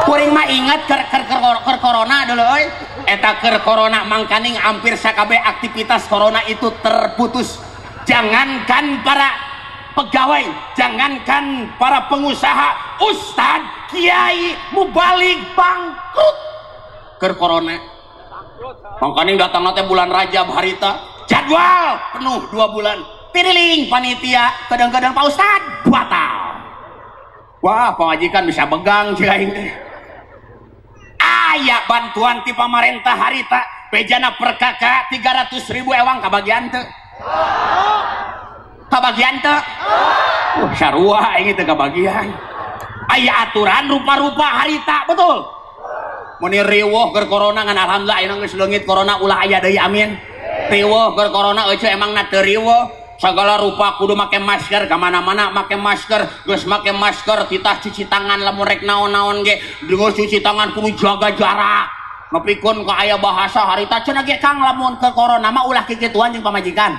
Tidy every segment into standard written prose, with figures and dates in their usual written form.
kuring mah ingat ker corona dulu euy. Eta ker corona mangkaning hampir sakabe aktivitas corona itu terputus. Jangankan para pegawai, jangankan para pengusaha, ustad, kiai, mubalik bangkrut ker corona. Mangkaning datang teh bulan Rajab harita jadwal penuh 2 bulan. Tiriling panitia kadang-kadang Pak Ustad batal. Wah, pamajikan bisa begang cik aing teh. Aya bantuan ti pamarentah harita bejana per kakak 300.000 ewang kabagian teu? Kabagian teu? Sarua aing teh kabagian. Aya aturan rupa-rupa harita betul. Mun riweuh keur corona ngan alhamdulillah ayeuna geus leungit corona ulah aya deui amin. Riweuh keur corona eueuh emangna teu riweuh. Segala rupa kudu make masker, kemana-mana make masker, geus make masker, titah cuci tangan lamun rek naon-naon ge, geus cuci tangan kudu jaga jarak. Ngepikeun ka aya bahasa harita cenah ge Kang lamun ke corona mah ulah kikituan jeung pamajikan.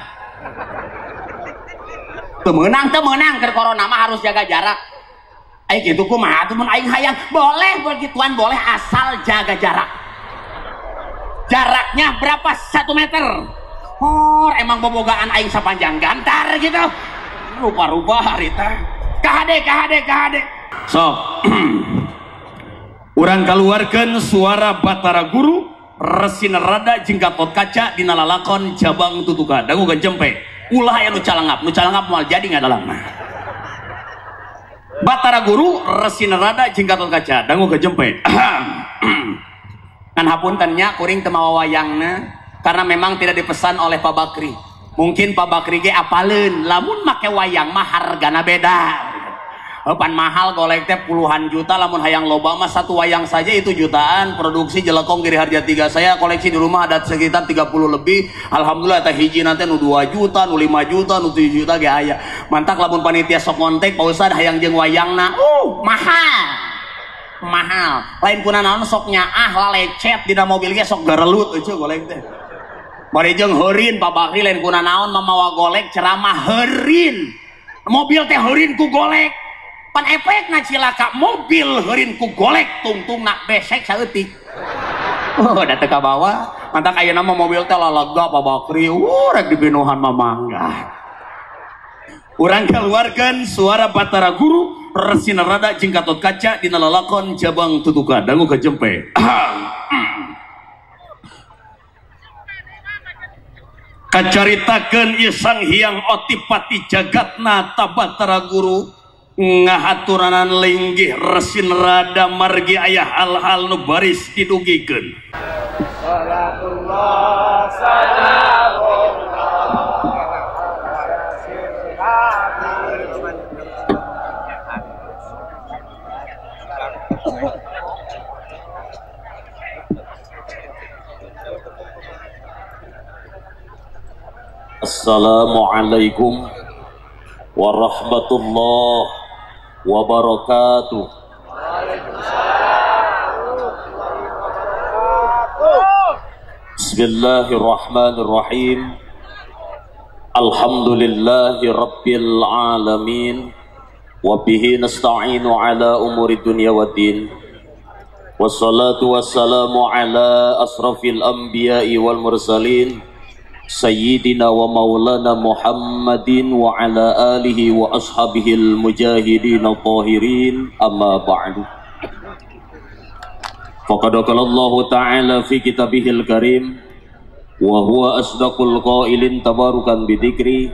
Teu meunang ke corona mah harus jaga jarak. Ai kitu kumaha atuh mun aing hayang boleh begituan boleh asal jaga jarak. Jaraknya berapa? 1 meter. Oh, emang bobogaan aing sapanjang gantar gitu. Rupa-rupa harita. KHD. Sok. Urang kaluarkeun suara Batara Guru Resina Rada jeung Gatot Kaca dina lalakon Jabang Tutuka. Dangu gajempe. Ulah aya nu calangap moal jadi ngadalang. Batara Guru Resina Rada jeung Gatot Kaca. Dangu gajempe. Kan hapuntennya kuring teu mawa wayangna. Karena memang tidak dipesan oleh Pak Bakri. Mungkin Pak Bakri ge apaleun lamun make wayang mah hargana beda. Pan mahal golek teh puluhan juta, lamun hayang loba mah satu wayang saja itu jutaan. Produksi jelekong Giri Harja 3 saya koleksi di rumah ada sekitar 30 lebih. Alhamdulillah teh hiji nanti nu 2 juta, nu 5 juta, nu 7 juta ge aya. Mantak lamun panitia sok ngontek Pak Ustad hayang jeung wayangna. Mahal. Lain kuna naon sok nyaah lalecet dina mobil ge sok garelut eueuh golek teh. Bari jeung heurin Pak Bakri lain kuna naon mamawa golek ceramah heurin. Mobil teh heurin ku golek. Pan efekna cilaka mobil heurin ku golek tungtungna besek saeutik. Oh, da teu kabawa. Mantak ayeuna mah mobil teh lalega Pak Bakri. Rek dibinuhan mamangga. Urang kaluarkeun suara Batara Guru Resina Rada jeung Gatot Kaca dina lalakon Jabang Tutuka. Dangu kajempe. Kacaritakeun ieu Sang Hyang Otipati Jagatna Batara Guru ngahaturanan linggih Resina Rada margi aya hal-hal nu baris didugikeun. Salatullah salamullah Assalamualaikum warahmatullahi wabarakatuh. Bismillahirrahmanirrahim. Alhamdulillahi rabbil alamin. Wa bihi nasta'inu ala umuri dunya waddin. Wassalatu wassalamu ala asrafil anbiya'i wal mursalin Sayyidina wa maulana Muhammadin wa ala alihi wa ashabihil mujahidin al-tahirin amma ba'du. Faqad qala Allah ta'ala fi kitabihil karim wa huwa asdaqul qailin tabarukan bidzikri.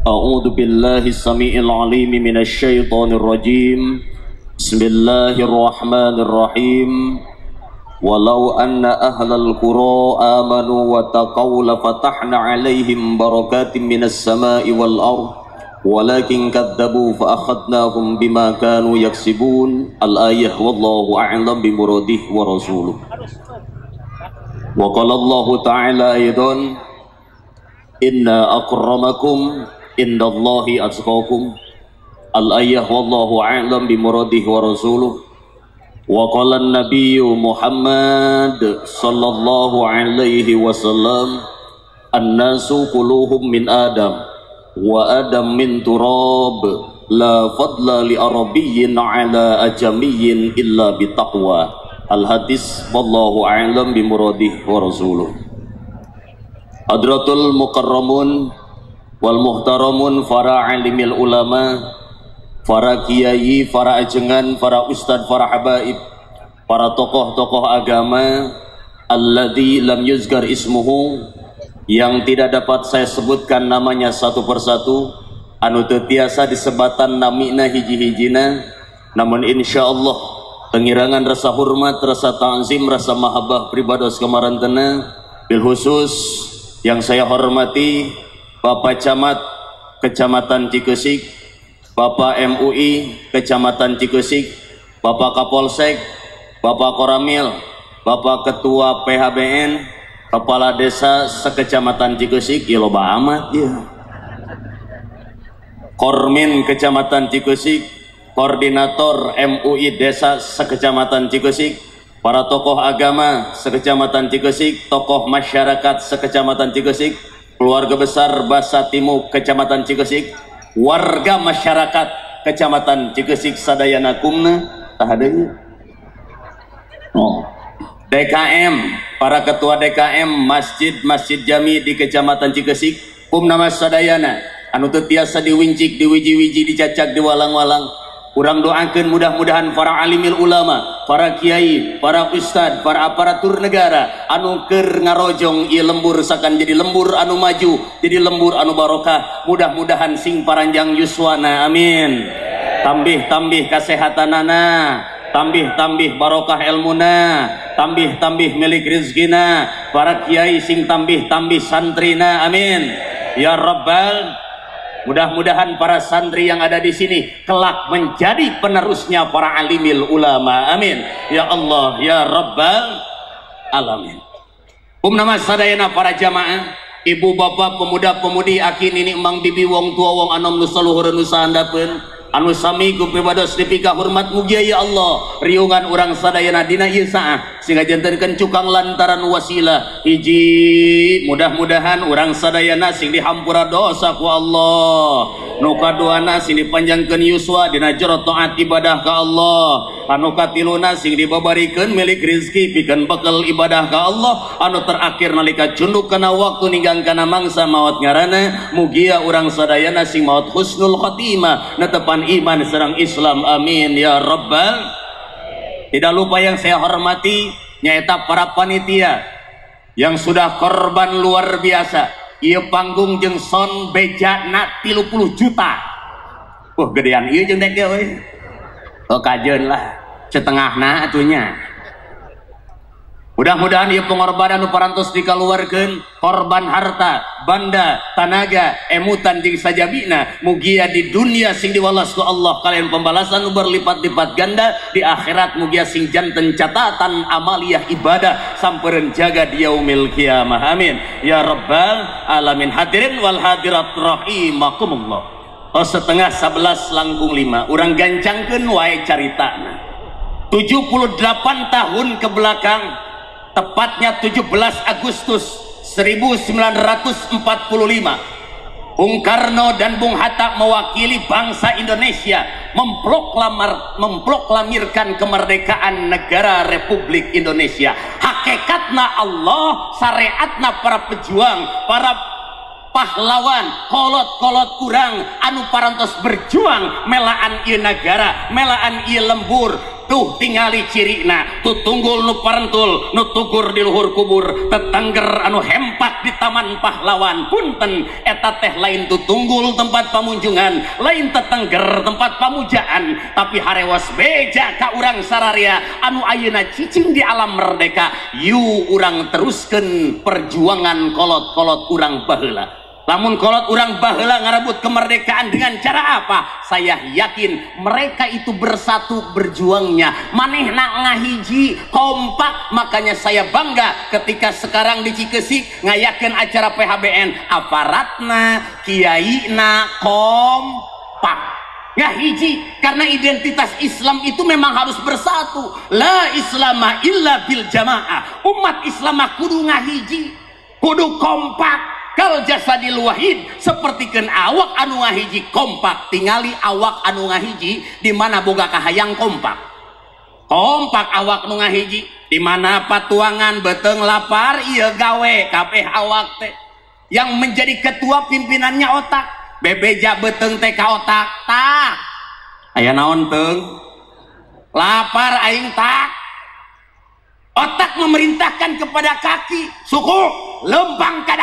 A'udzu billahi as-sami'il 'alim minasy syaithanir rajim. Bismillahirrahmanirrahim. Walau anna ahlal qura amanu wa taqaw la fatahna alaihim barakatim minas sama'i wal ardh walakin kadzabu fa akhadnahum bima kanu yaksibun. Al-ayah wallahu a'lam bi muradihi wa rasuluh. Wa qala Allah ta'ala aidan inna akramakum indallahi atqakum. Al-ayah wallahu a'lam bi muradihi wa rasuluh. Wa qala an-nabiy Muhammad sallallahu alaihi wasallam an-nasu kulluhum min Adam wa Adam min turab la fadla li arabiyyin ala ajamiyyin illa bitaqwa. Al-hadis wallahu a'lam bimuradih wa rasuluh. Hadratul mukarramun wal muhtaramun, para alimil ulama, para kiai, para ajengan, para ustad, para habaib, para tokoh-tokoh agama, alladzi lam yuzkar ismuhu, yang tidak dapat saya sebutkan namanya satu persatu, anu teu tiasa disebatan namina hiji-hijina, namun insyaallah pengirangan rasa hormat, rasa ta'zim, rasa mahabbah pribados kamarantena, bil khusus yang saya hormati Bapak Camat Kecamatan Cikesik, Bapak MUI Kecamatan Cikesik, Bapak Kapolsek, Bapak Koramil, Bapak Ketua PHBN, Kepala Desa sekecamatan Cikesik, ya loba amat ya. Kormin Kecamatan Cikesik, Koordinator MUI Desa sekecamatan Cikesik, para tokoh agama sekecamatan Cikesik, tokoh masyarakat sekecamatan Cikesik, keluarga besar Basa Timu Kecamatan Cikesik, warga masyarakat Kecamatan Cikesik sadayana kumna tahadanya. DKM, para ketua DKM Masjid Jami di Kecamatan Cikesik, kumna mas sadayana anu teu tiasa diwincik, diwiji-wiji, dicacak, diwalang-walang. Urang doakeun mudah-mudahan para alimil ulama, para kiai, para ustad, para aparatur negara anu keur ngarojong ieu lembur sakan jadi lembur anu maju, jadi lembur anu barokah. Mudah-mudahan sing paranjang yuswana, amin. Tambih-tambih kasehatanana, tambih-tambih barokah ilmuna, tambih-tambih milik rizkina, para kiai sing tambih-tambih santrina, amin ya rabbal. Mudah-mudahan para santri yang ada di sini kelak menjadi penerusnya para alimil ulama, amin ya Allah ya rabbal alamin. Kumna sadayana para jamaah, ibu bapak, pemuda pemudi, aki nini emang bibi, wong tua wong anom nu saluhureun nu sahandapeun, anu sami ku pibados dipika hormat mugia ya Allah riungan urang sadayana dina ieu saah sehingga jantenkeun cukang lantaran wasilah hiji. Mudah-mudahan urang sadayana sing dihampura dosa ku Allah, nu kaduana sing dipanjangkeun yuswa dina jero taat ibadah ka Allah, anu katiluna sing dibabarikeun milik rezeki pikeun bekal ibadah ka Allah, anu terakhir nalika cunduk kana waktu ninggang kana mangsa maot ngaranna mugia urang sadayana sing maot husnul khotimah netepan iman serang Islam, amin ya rabbal. Tidak lupa yang saya hormati nyaeta para panitia yang sudah korban luar biasa. Ieu panggung jeung sound bejana 30 juta. Gedean ieu jeung teh we. Kajeun lah setengahna atunya. Mudah-mudahan ieu pengorbanan nu parantos dikaluarkeun, korban harta, banda, tanaga, emutan jeung sajabina, mugia di dunia sing diwalas ku Allah kalian pembalasan nu berlipat-lipat ganda, di akhirat mugia sing janten catatan amaliyah ibadah sampeureun jaga di yaumil qiyamah, amin ya rabbal alamin. Hadirin wal hadirat rahimakumullah. Setengah 11 langkung 5 urang gancangkeun wae caritana. 78 tahun ke belakang, tepatnya 17 Agustus 1945, Bung Karno dan Bung Hatta mewakili bangsa Indonesia memproklamirkan kemerdekaan negara Republik Indonesia. Hakikatna Allah, syariatna para pejuang, para pahlawan, kolot-kolot kurang anu parantos berjuang melaan ieu negara, melaan ieu lembur. Tuh tingali cirina, tuh tunggul nu parentul, nu tugur di luhur kubur, tetangger anu hempak di taman pahlawan. Punten eta teh lain tuh tunggul tempat pamunjungan, lain tetangger tempat pamujaan, tapi harewas beja ka urang sararia anu ayeuna cicing di alam merdeka. Yu urang teruskeun perjuangan kolot-kolot urang baheula. Lamun kolot urang baheula ngarebut kemerdekaan dengan cara apa? Saya yakin mereka itu bersatu berjuangnya, manehna ngahiji kompak. Makanya saya bangga ketika sekarang di Cikesik ngayakeun acara PHBN, aparatna, kiaina kompak ngahiji, karena identitas Islam itu memang harus bersatu. La islama illa bil jamaah. Umat Islam kudu ngahiji, kudu kompak. kal jasadil wahid sepertikeun awak anu ngahiji kompak. Tingali awak anu ngahiji di mana boga kahayang kompak awak nu ngahiji di mana patuangan beteng lapar ieu gawe kabeh awak teh. Yang menjadi ketua pimpinannya otak, bebeja beteng teh ka otak tak aya naon teung lapar aing tak. Otak memerintahkan kepada kaki, suku lempang ka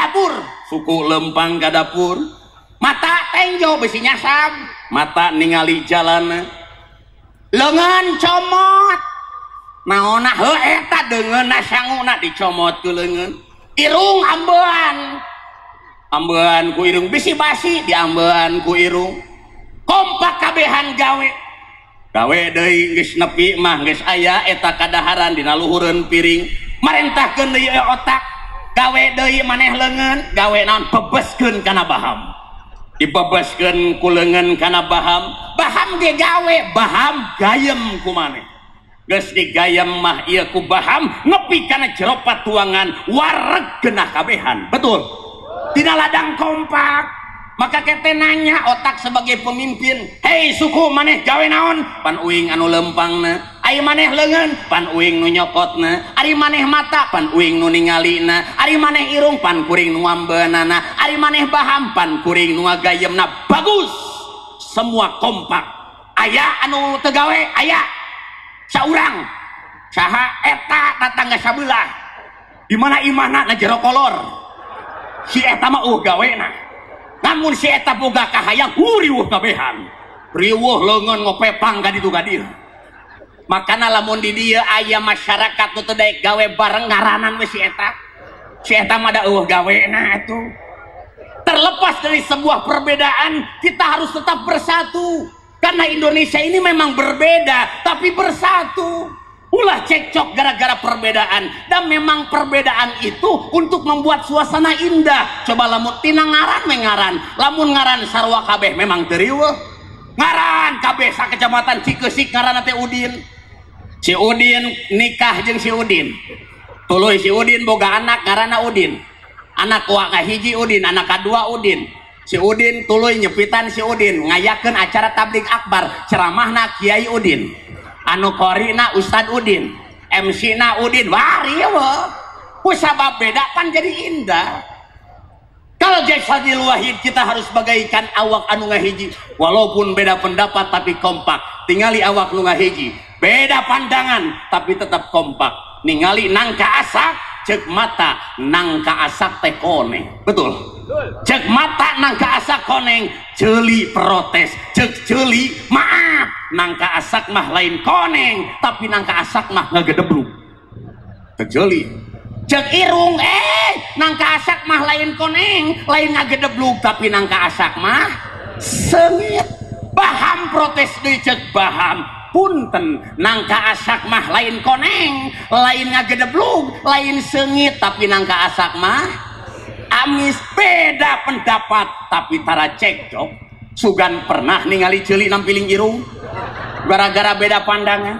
dapur, mata tenjo besi nyasam, mata ningali jalan, lengan comot naona heuh eta deungeunna sanguna dicomot ku leungeun, irung ambean ku irung bisi basi diambean ku irung, kompak kabehan gawe deui geus nepi mah geus aya eta kadaharan dina luhureun piring, marentahkeun deui otak, gawe deui maneh leungeun, gawe naon bebeskeun kana baham, dibebeskeun ku leungeun kana baham ge gawe baham gayem ku maneh, geus digayem mah ieu ku baham nepi kana jero patuangan wareg genah kabehan, betul dina ladang kompak. Maka kete nanya otak sebagai pemimpin, hei suku maneh gawe naon? Pan uing anu lempangna, ari maneh leungeun, pan uing nu nyokotna, ari maneh mata, pan uing nu ningalina, ari maneh irung, pan kuring nu ngambeunana, ari maneh baham, pan kuring nu ngagayemna. Bagus, semua kompak. Aya anu teu gawe, aya saurang, saha eta tetangga sabelah, di mana imahna na jero kolor, si eta mah gawena. Namun si eta boga kahayang riweuh kabehan, riweuh leungeun ngopepang ka ditu ka dieu. Makana lamun di dieu aya masyarakat nu teu daek gawe bareng ngaranan we si eta mah da eueuh gawena atuh. Terlepas dari sebuah perbedaan, kita harus tetap bersatu karena Indonesia ini memang berbeda tapi bersatu. Ulah cekcok gara-gara perbedaan, dan memang perbedaan itu untuk membuat suasana indah. Coba lamun tina ngaran mengaran, lamun ngaran sarua kabeh memang teriweuh. Ngaran kabeh sakecamatan Cikeusik ngaranna teh Udin. Si Udin nikah jeung si Udin. Tuluy si Udin boga anak ngaranna Udin. Anak wa kahiji Udin, anak kadua Udin. Si Udin tuluy nyepitan si Udin ngayakeun acara tablik akbar, ceramahna Kiai Udin. Anu korina Ustad Udin, MC na Udin, wariweuh. Ku sabab beda pan jadi indah. Kalau jasadil wahid kita harus bagaikan awak anu ngahiji, walaupun beda pendapat tapi kompak. Tingali awak nu ngahiji, beda pandangan tapi tetap kompak. Ningali nangka asak, cek mata nangka asak teh koneng, betul. Cek mata nangka asak koneng, ceuli protes, cek ceuli maaf. Nangka asak mah lain koneng, tapi nangka asak mah ngagedebluk. Cek ceuli, cek irung, nangka asak mah lain koneng, lain ngagedebluk, tapi nangka asak mah sengit. Baham protes deui cek baham. Punten, nangka asak mah lain koneng, lain ngagedebluk, lain sengit, tapi nangka asak mah amis. Beda pendapat tapi tara cekcok. Sugan pernah ningali ceuli nampiling irung gara-gara beda pandangan.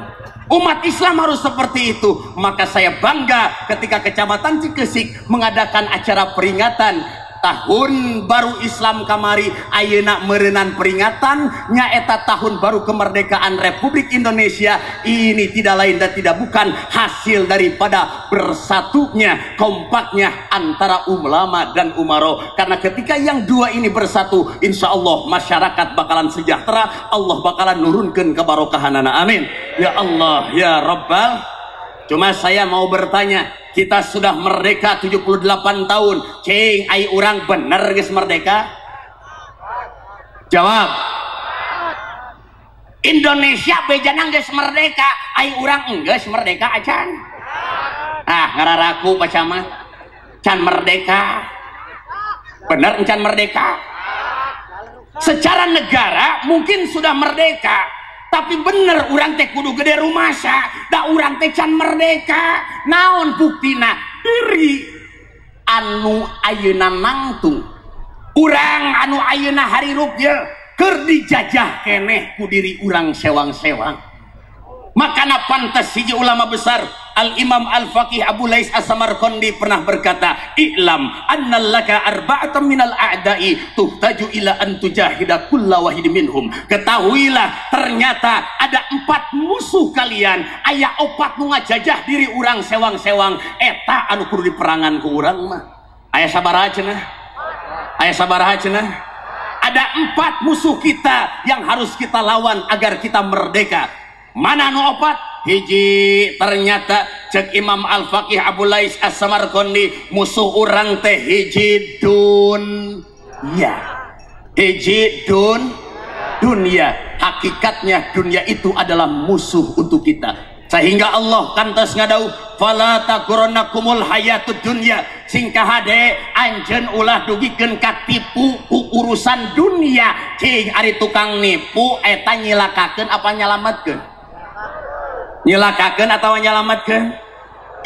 Umat Islam harus seperti itu. Maka saya bangga ketika Kecamatan Cikeusik mengadakan acara peringatan tahun baru Islam kamari. Ayeuna meureunnan peringatan nyaeta tahun baru kemerdekaan Republik Indonesia. Ini tidak lain dan tidak bukan hasil daripada bersatunya, kompaknya antara ulama dan umaro. Karena ketika yang dua ini bersatu, insya Allah masyarakat bakalan sejahtera, Allah bakalan nurunkan kebarokahanana, amin ya Allah ya Rabbal. Cuma saya mau bertanya, kita sudah merdeka 78 tahun. Cing, ai urang bener geus merdeka? Jawab. Indonesia bejana geus merdeka, ai urang geus merdeka acan. Ah, ngararaku pacama. Can merdeka. Bener encan merdeka? Secara negara mungkin sudah merdeka. Tapi bener urang teh kudu gede rumasa, da urang teh can merdeka. Naon buktina? Diri anu ayeuna nangtung, urang anu ayeuna harirup ye keur dijajah keneh ku diri urang sewang-sewang. Makana pantes hiji ulama besar Al-Imam Al-Faqih Abu Lais As-Samarqandi pernah berkata, "I'lam annallaka arba'atan minal a'da'i tuhtaju ila an tujahida kulla wahid minhum." Ketahuilah ternyata ada 4 musuh kalian, aya 4 nu ngajajah diri urang sewang-sewang eta anu kudu diperangan ku urang mah. Aya sabaraha cenah? Aya sabaraha cenah? Ada 4 musuh kita yang harus kita lawan agar kita merdeka. Mana nu 4? Hiji, ternyata cek Imam Al-Faqih Abu Lais As-Samarqandi, musuh orang teh hiji dunya. Hiji dunia. Hakikatnya dunia itu adalah musuh untuk kita. Sehingga Allah kantos ngadau, fala taghurrannakumul hayatud dunya. Singkah hade anjeun ulah dugikeun ka tipu ku urusan dunia. Cing ari tukang nipu eta nyilakakeun apa nyalametkeun? Nyilakakeun atau nyalametkeun?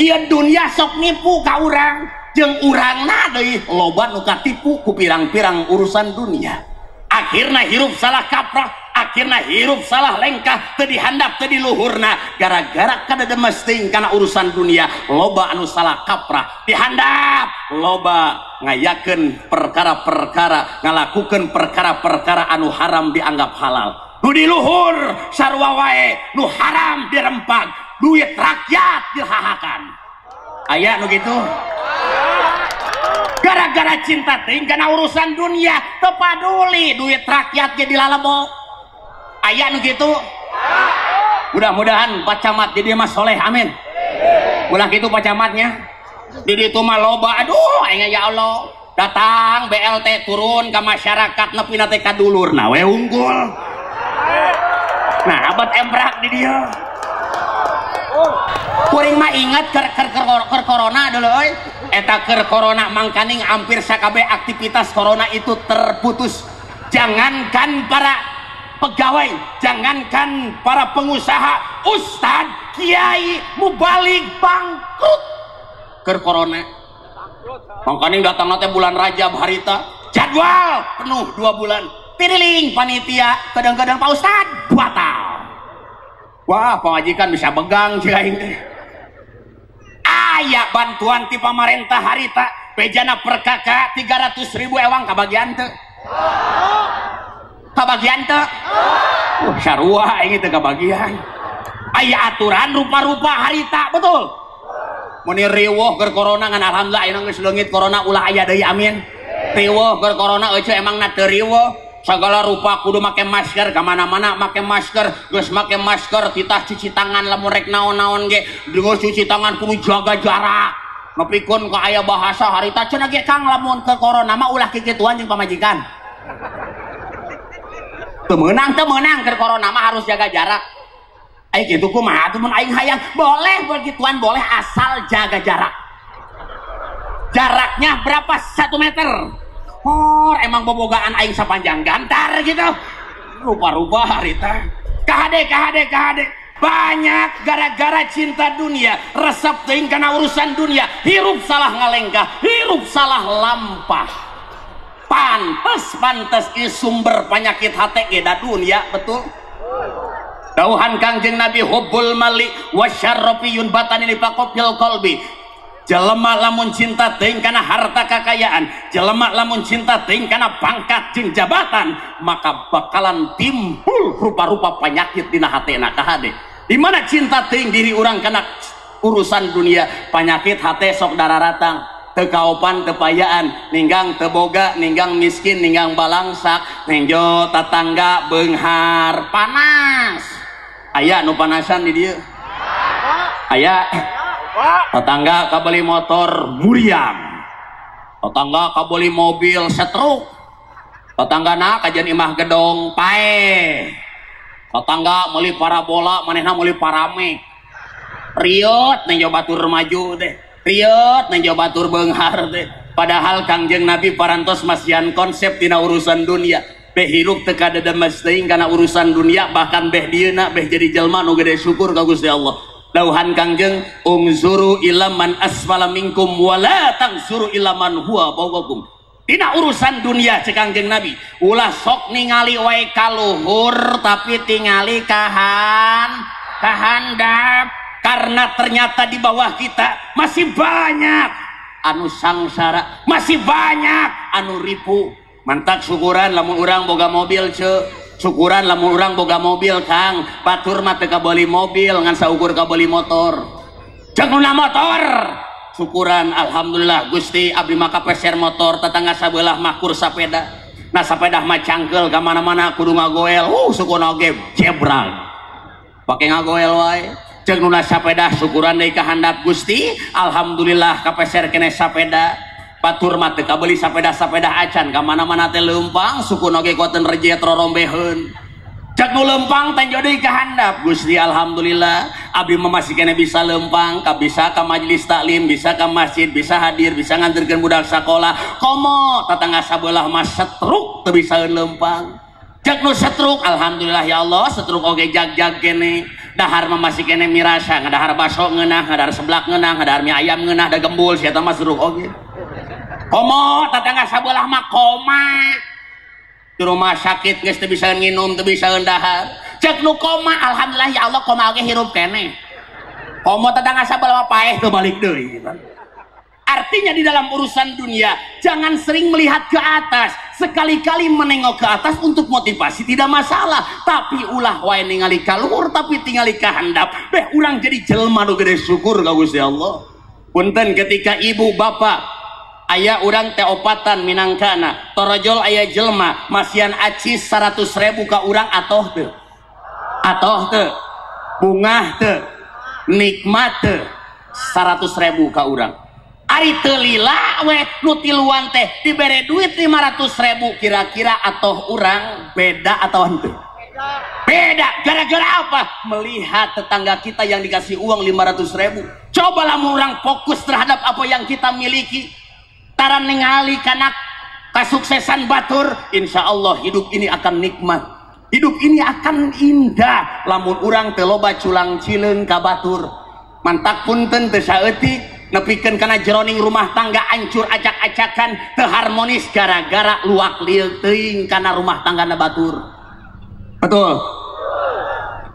Ieu dunia sok nipu ka urang, jeung urangna deui loba nu katipu ku pirang-pirang urusan dunia. Akhirna hirup salah kaprah, akhirna hirup salah lengkah, teu dihandap teu diluhurna gara-gara kada demesting kana urusan dunia. Loba anu salah kaprah dihandap, loba ngayakeun perkara-perkara, ngalakukeun perkara-perkara anu haram dianggap halal. Nu diluhur sarua wae, nu haram dirempak, duit rakyat dihahakan. Aya nu gitu. Gara-gara cinta ting kana urusan dunia teu paduli duit rakyat ge dilalebo. Aya nu gitu. Mudah-mudahan Pak Camat jadi Mas Soleh, amin. Ulah gitu Pak Camatnya. Di ditu mah loba, aduh aing ya Allah. Datang BLT turun ke masyarakat nepi na teh ka dulurna we unggul. Nah abad embrak di dia. Kuring mah ingat ker corona dulu euy. Eta ker corona mangkaning hampir sakabe aktivitas corona itu terputus. Jangankan para pegawai, jangankan para pengusaha, ustad, kiai, mubalik bangkrut ker corona. Mangkaning datang teh bulan Rajab harita, jadwal penuh 2 bulan. Piriling panitia kadang-kadang Pak Ustad batal. Wah, pamajikan bisa begang cik aing teh. Aya bantuan ti pamarentah harita bejana per kakak 300.000 ewang kabagian teu? Kabagian teu? Sarua aing teh kabagian. Aya aturan rupa-rupa harita, betul? Mun riweuh keur corona ngan alhamdulillah ayeuna geus leungit corona ulah aya deui amin. Riweuh keur corona eueuh emang na teu riweuh. Segala rupa kudu make masker, kemana-mana make masker, geus make masker, titah cuci tangan lamun rek naon-naon ge, geus cuci tangan kudu jaga jarak. Nepikeun ka aya bahasa harita cenah ge Kang lamun ke corona mah ulah kikituan jeung pamajikan. Teu meunang ke corona mah harus jaga jarak. Ai kitu kumaha atuh mun aing hayang boleh begituan boleh asal jaga jarak. Jaraknya berapa? 1 meter. Oh, emang bobogaan aing sapanjang gantar gitu. Rupa-rupa harita. KHD. Banyak gara-gara cinta dunia, resep teuing kana urusan dunia, hirup salah ngalengkah, hirup salah lampah. Pantes ieu sumber penyakit hate ge da dunia, betul? Dauhan Kangjeng Nabi hubbul mali wasyarrafiyun batani li faqil qalbi. Jelema lamun cinta teuing kana harta kakayaan, jelema lamun cinta teuing kana pangkat jeung jabatan, maka bakalan timbul rupa-rupa penyakit dina hatena kahade. Di mana cinta teuing diri urang kana urusan dunia, penyakit hate sok dararatang, teu kaopan teu payaan, ninggang teu boga, ninggang miskin, ninggang balangsak, ningjo tatangga beunghar panas. Aya nu panasan di dieu? Aya. Tetangga kabeli motor muriang, tetangga kabeli mobil setruk, tetanggana kajian imah gedong pae, tetangga meuli parabola manehna meuli parame, riot neng batur maju teh, riot neng batur beunghar teh. Padahal Kangjeng Nabi parantos masihan konsep tina urusan dunia, beh hirup teu kada demes teuing kana urusan dunia, bahkan beh dieuna beh jadi jelema nu gede syukur ka Gusti Allah. Dauhan Kangjeng, ungzuru ilaman asfala minkum wala tangzuru ilaman huwa fawqakum. Dina urusan dunia cek Kangjeng Nabi, ulah sok ningali wae kaluhur tapi tingali kahandap. karena ternyata di bawah kita masih banyak anu sangsara, masih banyak anu ripu. Mantak syukuran lamun urang boga mobil syukuran lamun urang boga mobil Kang, batur mah teu kabeli mobil ngan saukur kabeli motor. Jangan motor syukuran alhamdulillah Gusti abdi maka peser motor tetangga sabelah makur sapeda. Nah sapeda mah cangkel kamana-mana kudu ngagoel syukur oge jebrang pake ngagoel wae. Jeung nu sapeda syukuran deui ka handap Gusti alhamdulillah kapeser keneh sapeda. Batur mah teu kabeli sapeda-sapeda acan kamana-mana teh leumpang syukur oge kuateun rejet rorombeheun. Cek nu lempang teh deui ka handap Gusti alhamdulillah abdi mah masih keneh bisa lempang, bisa ka majelis taklim, bisa ka masjid, bisa hadir, bisa nganterkeun budak sekolah. Komo tetangga sabelah mah setruk teu bisa lempang. Cek nu setruk alhamdulillah ya Allah setruk oge jag-jag keneh. Dahar mah masih keneh mirasa, ngadahar baso ngeunah, ngadahar seblak ngeunah, ngadahar mie ayam ngeunah da gembul sia teh mah setruk oge. Komo tetangga sabelah mah koma. Di rumah sakit geus teu bisa nginum, teu bisa dahar. Cek nu koma alhamdulillah ya Allah koma oge hirup keneh. Komo tetangga sabelah paeh teu balik deui. Artinya di dalam urusan dunia jangan sering melihat ke atas. Sekali-kali menengok ke atas untuk motivasi tidak masalah, tapi ulah wae ningali ka luhur tapi tingali ka handap. Beh urang jadi jelema nu gede syukur ka Gusti Allah. Punten ketika ibu bapak aya urang teh opatan minangkana torojol aya jelma masian acis 100.000 ka urang atoh teu bungah teu nikmat teu 100.000 ka urang ari teu lila we nu tiluan teh dibere duit 500.000 kira-kira atoh urang beda atau henteu beda gara-gara apa? Melihat tetangga kita yang dikasih uang 500.000. Cobalah orang fokus terhadap apa yang kita miliki. Taran ningali kana kesuksesan batur, insya Allah hidup ini akan nikmat, hidup ini akan indah. Lamun urang teu loba culang cileun ka batur, mantak punten teu saeutik nepikeun kana jeroning rumah tangga hancur acak-acakan, teu harmonis gara-gara luak lieu teuing kana rumah tanggana batur. Betul.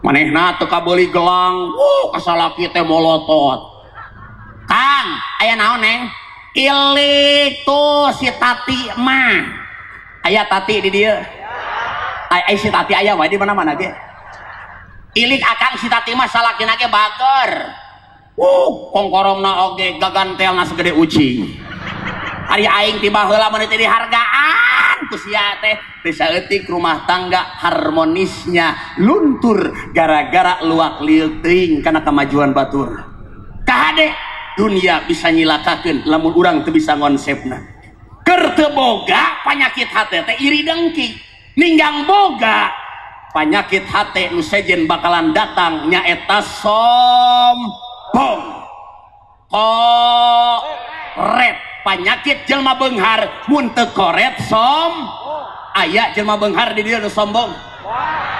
Manehna teu kabeuli gelang, kasalaki teh molotot. Kang, aya naon neng? Ilik tuh si Tati mah aya Tati di dia ay si Tati aya wae di mana-mana ge ilik akang si Tati mah salakina ge bager kongkorongna oge gagantelna segede ucing ari aing tiba heula meuni teh dihargaan ku sia teh teu saeutik rumah tangga harmonisnya luntur gara-gara luak lieu teuing kana kamajuan batur kahade dunia bisa nyilakakeun lamun urang teu bisa ngonsepna. Keur teu boga panyakit hate teh iri dengki. Ninggang boga panyakit hate nu sejen bakalan datang nyaeta sombong. Koret panyakit jelma beunghar mun teu koret aya jelma beunghar di dieu nu sombong.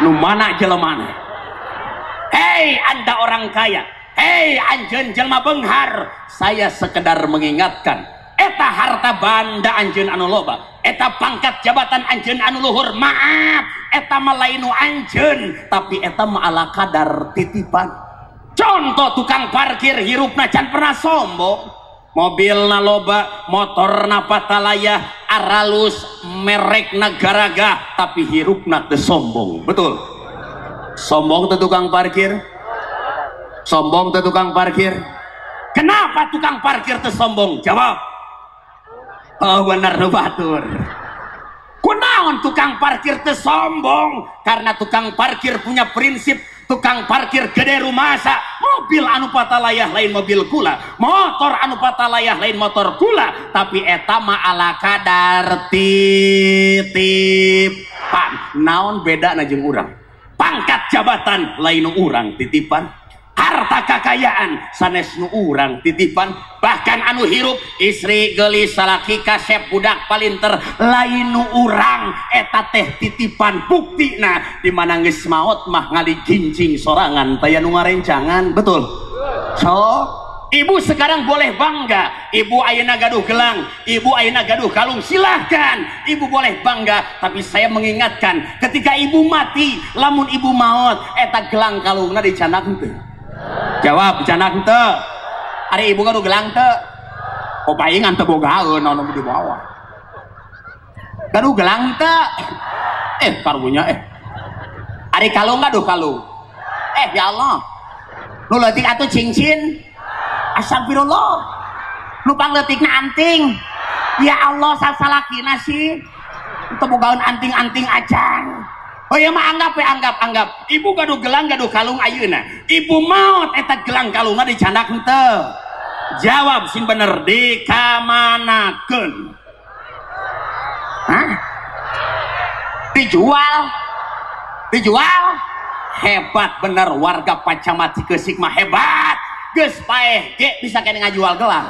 Nu mana jelemana? Hei Anda orang kaya. Hei anjeun jelma beunghar, saya sekedar mengingatkan eta harta banda anjeun anu loba, eta pangkat jabatan anjeun anu luhur, maaf eta mah lain nu anjeun, tapi eta mah ala kadar titipan. Contoh tukang parkir hirupna can pernah sombong, mobilna loba, motorna patalaya, aralus merekna garaga, tapi hirupna teu sombong. Betul? Sombong teu tukang parkir? Sombong teu tukang parkir? Kenapa tukang parkir teu sombong? Jawab. Oh bener nu batur. Kunaon tukang parkir teu sombong? Karena tukang parkir punya prinsip, tukang parkir gede rumasa, mobil anu patalayah lain mobil kula, motor anu patalayah lain motor kula, tapi eta mah ala kadar titipan. Naon bedana jeung urang? Pangkat jabatan lain nu urang titipan. Harta kekayaan sanes nu urang titipan, bahkan anu hirup istri geulis salaki kasep budak palinter lain nu urang eta teh titipan. Buktina di mana geus maot mah ngali gincing sorangan taya nu ngarencangan. Betul? So ibu sekarang boleh bangga, ibu ayeuna gaduh gelang, ibu ayeuna gaduh kalung, silahkan ibu boleh bangga. Tapi saya mengingatkan ketika ibu mati, lamun ibu maot eta gelang kalungna dicandak henteu? Jawab canak henteu. Ari ibu gaduh gelang teu. Paingan teu bogaeun naon di bawah. Gaduh gelang teu. Karunya Ari kalung gaduh kalung. Ya Allah. Nu leutik atuh cincin. Astagfirullah. Nu pangleutikna anting. Ya Allah sasalakina sih. Teu bogaeun anting-anting acan. Oh ya mah anggap. Ibu gaduh gelang gaduh kalung ayeuna. Ibu maot eta gelang kalungna dicandak henteu. Jawab sing bener dikamanakeun. Hah? Dijual? Hebat bener warga Pacamati Geusik mah hebat. Geus paeh ge bisa kene ngajual gelang.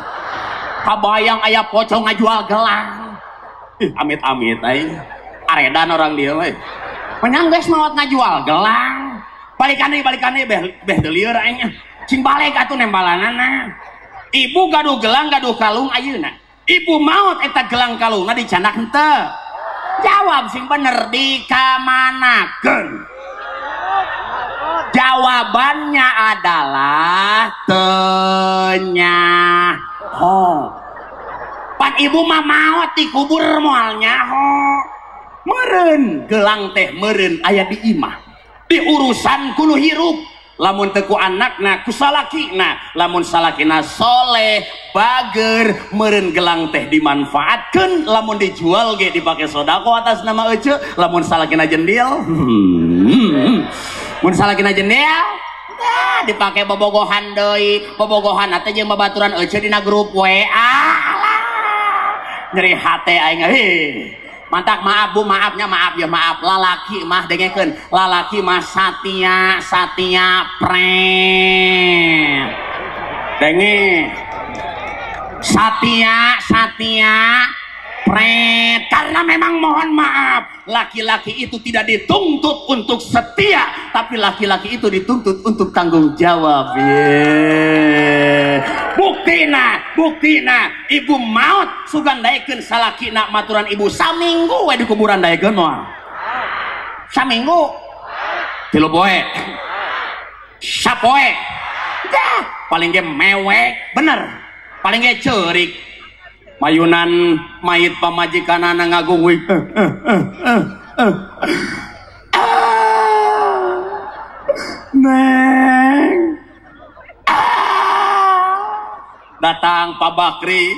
Kabayang aya pocong ngajual gelang. Amit-amit aing. Aredan orang dia mah. Menyang geus maot ngajual gelang. Balikan deui beh teu lieur aing. Cing balik atuh nembalanana. Ibu gaduh gelang gaduh kalung ayeuna. Ibu maot eta gelang kalungna dicandak henteu. Jawab sing bener dikamanakeun. Jawabannya adalah tenyaho. Pan ibu mah maot dikubur moal nyaho. Meureun gelang teh meureun aya di imah. Di urusan kudu hirup. Lamun teu ku anakna ku salakina, lamun salakina soleh bager meureun gelang teh dimanfaatkeun, lamun dijual ge dipake sodako atas nama ece, lamun salakina jendil mun salakina jendil dipake bobogohan deui, bobogohan teh jeung babaturan ece dina grup WA. Alah nyeri hate aing mantak maaf bu, maaf lalaki mah dengekeun, lalaki mah satia pret denge satia pret, karena memang mohon maaf laki-laki itu tidak dituntut untuk setia, tapi laki-laki itu dituntut untuk tanggung jawab. Buktina ibu maut sugan daekeun salakina maturan ibu saminggu we di kuburan daekeun moal. Saminggu 3 poe. Sapoe. Dah, paling ge mewek, bener. Paling ge ceurik. Mayunan mayit pamajikanana ngagungwi. Neng. Datang Pak Bakri.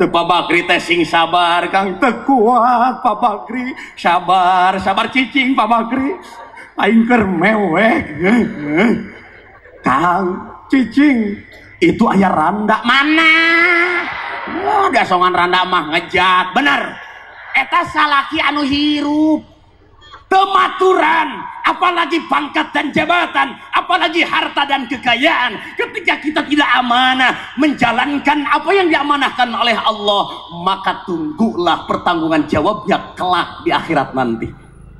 Tuh Pak Bakri teh sing sabar Kang, teu kuat Pak Bakri, sabar cicing Pak Bakri, aing keur mewek. Kang cicing itu aya randa mana? Dasongan randa mah ngejat bener. Eta salaki anu hirup tematuran, apalagi pangkat dan jabatan, apalagi harta dan kekayaan. Ketika kita tidak amanah menjalankan apa yang diamanahkan oleh Allah, maka tunggulah pertanggungan jawabnya kelak di akhirat nanti.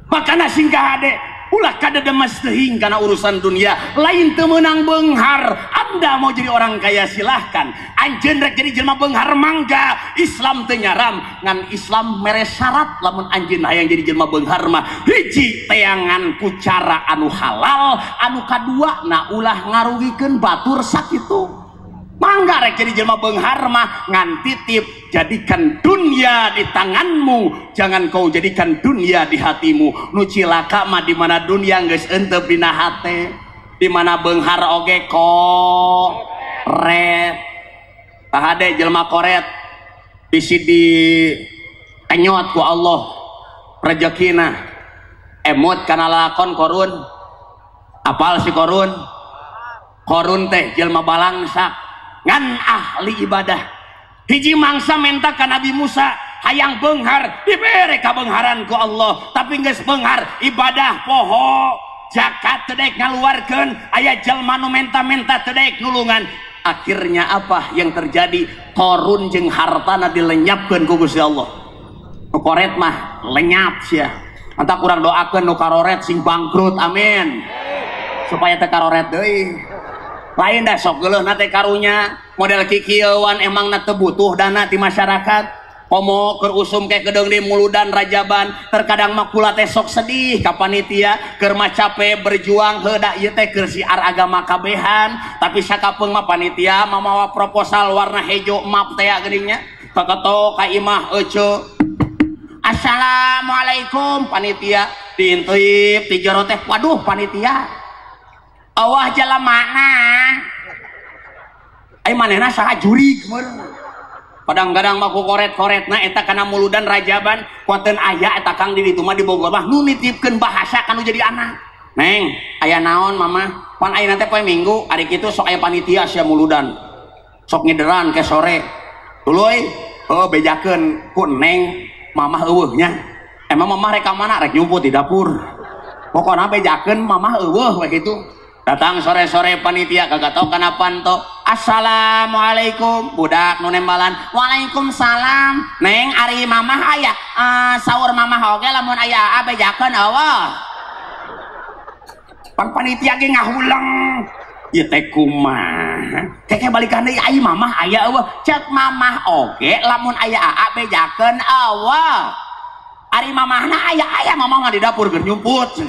Makanya singgah adek ulah kada demas teuing karena urusan dunia lain teu meunang beunghar. Anda mau jadi orang kaya silahkan, anjeun rek jadi jelema beunghar mangga. Islam teu nyaram ngan Islam mere syarat lamun anjeun hayang jadi jelema beunghar mah hiji teangan ku cara anu halal, anu kadua na ulah ngarugikeun batur sakitu. Mangga rek jadi jelema beunghar mah ngan titip, jadikan dunia di tanganmu, jangan kau jadikan dunia di hatimu. Nu cilaka mah di mana dunia geus euteup dina hate, di mana beunghar oge koret. Tahade jelema koret bisi di kenyot ku Allah rezekina, emut kana lakon korun. Apal si korun? Korun teh jelema balangsak ngan ahli ibadah. Hiji mangsa menta ka Nabi Musa hayang beunghar, dibere ka beungharan ku Allah, tapi geus beunghar ibadah poho zakat teu daek ngaluarkeun, aya jalma nu menta-menta teu daek nulungan. Akhirnya apa yang terjadi? Korun jeung hartana dilenyapkeun ku Gusti Allah. Nu koret mah lenyap sia. Anta kurang doakeun nu karoret sing bangkrut, amin, supaya teu karoret deui. Lain dah sok geuleuh na teh karunya model kikieun emang na teu butuh dana di masyarakat. komo keur usum kayak gedeng di muludan rajaban terkadang makula teh sok sedih ka panitia keur mah capek berjuang heuda ieu teh keur siar agama kabehan tapi sakapeung mah panitia mamawa proposal warna hejo map teh geuning nya kakato ka imah ece assalamualaikum panitia diintip ti jero teh waduh panitia awah jalamana ai manehna saha jurig meureun kadang-kadang mah ku koret-koretna eta kana muludan rajaban kuateun aya eta Kang di ditu mah di Bogor mah nu nitipkeun bahasa kanu jadi anak neng aya naon mama pan ayeuna teh poe minggu ari kitu sok aya panitia sia muludan sok ngideran ke sore tuluy heuh bejakeun ku neng mamah eueuh nya emang mamah rek ka mana rek nyumput di dapur pokona bejakeun mamah eueuh we kitu datang sore-sore panitia kagak tau kenapa to assalamualaikum budak nu nembalan waalaikumsalam neng ari mamah aya sahur mamah oge lamun aya bejakeun eueuh pan panitia ge ngahulang ieu teh kumaha keke balikan deui ai mamah aya eueuh ceuk mamah oge lamun aya bejakeun eueuh ari mamahna aya mamah mah di dapur keur nyumput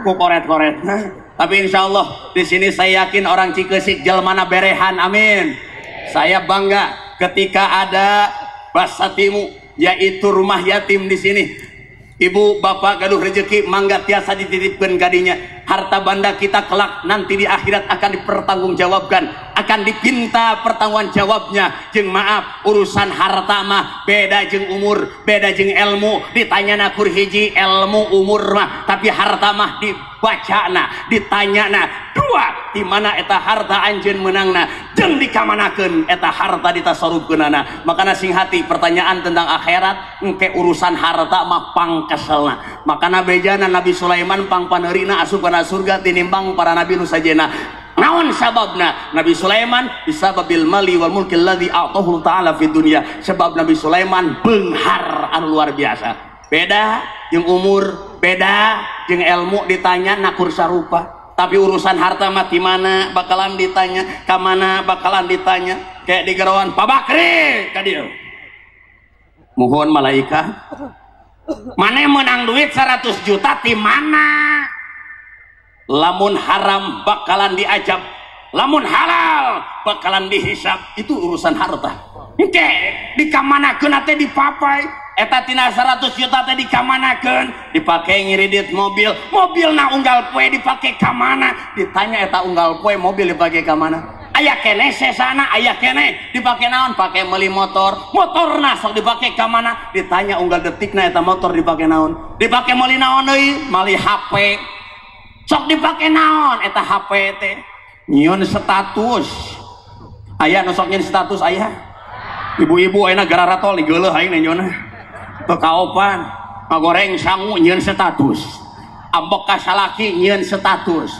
ku koret-koretna tapi insya Allah di sini saya yakin orang Cikeusik jelmana berehan amin saya bangga ketika ada basatimu yaitu rumah yatim di sini ibu bapak gaduh rezeki mangga tiasa dititipkeun kadinya harta banda kita kelak nanti di akhirat akan dipertanggungjawabkan akan dipinta pertanggungan jawabnya jeung maaf urusan harta mah beda jeung umur beda jeung ilmu ditanyana kur hiji ilmu umur mah tapi harta mah dibacana ditanyana dua di mana eta harta anjeun meunangna jeung dikamanakeun eta harta ditasarufkeunana makana sing hati pertanyaan tentang akhirat engke urusan harta mah pang keselna makana bejana Nabi Sulaiman pang paneurina asup kana surga tinimbang para nabi nu sajena naon sababna Nabi Sulaiman bisababil mali wal mulki alladzi a'tahu ta'ala fid dunya sebab Nabi Sulaiman beunghar anu luar biasa beda jeung umur beda jeung ilmu ditanya nakur sarupa tapi urusan harta mah di mana bakalan ditanya ka mana bakalan ditanya kayak di gerawan Pak Bakri ka dieu muhun malaikat mana menang duit 100 juta di mana lamun haram bakalan diajab lamun halal bakalan dihisab itu urusan harta oke dikamanakeun teh dipapai eta tina 100 juta teh dikamanakeun dipake ngiridit mobil na unggal poe dipake ka mana ditanya eta unggal poe mobil dipake ka mana aya kene sesana aya kene dipake naon pake meuli motorna sok dipake ka mana ditanya unggal detikna eta motor dipake naon dipake meuli naon deui meuli HP sok dipake naon eta HP teh nyieun status aya nu sok nyieun status aya ibu-ibu ayeuna gara ratol digeuleuh aing nyieunna teu kaopan ngagoreng sangu nyieun status ambek ka salaki nyieun status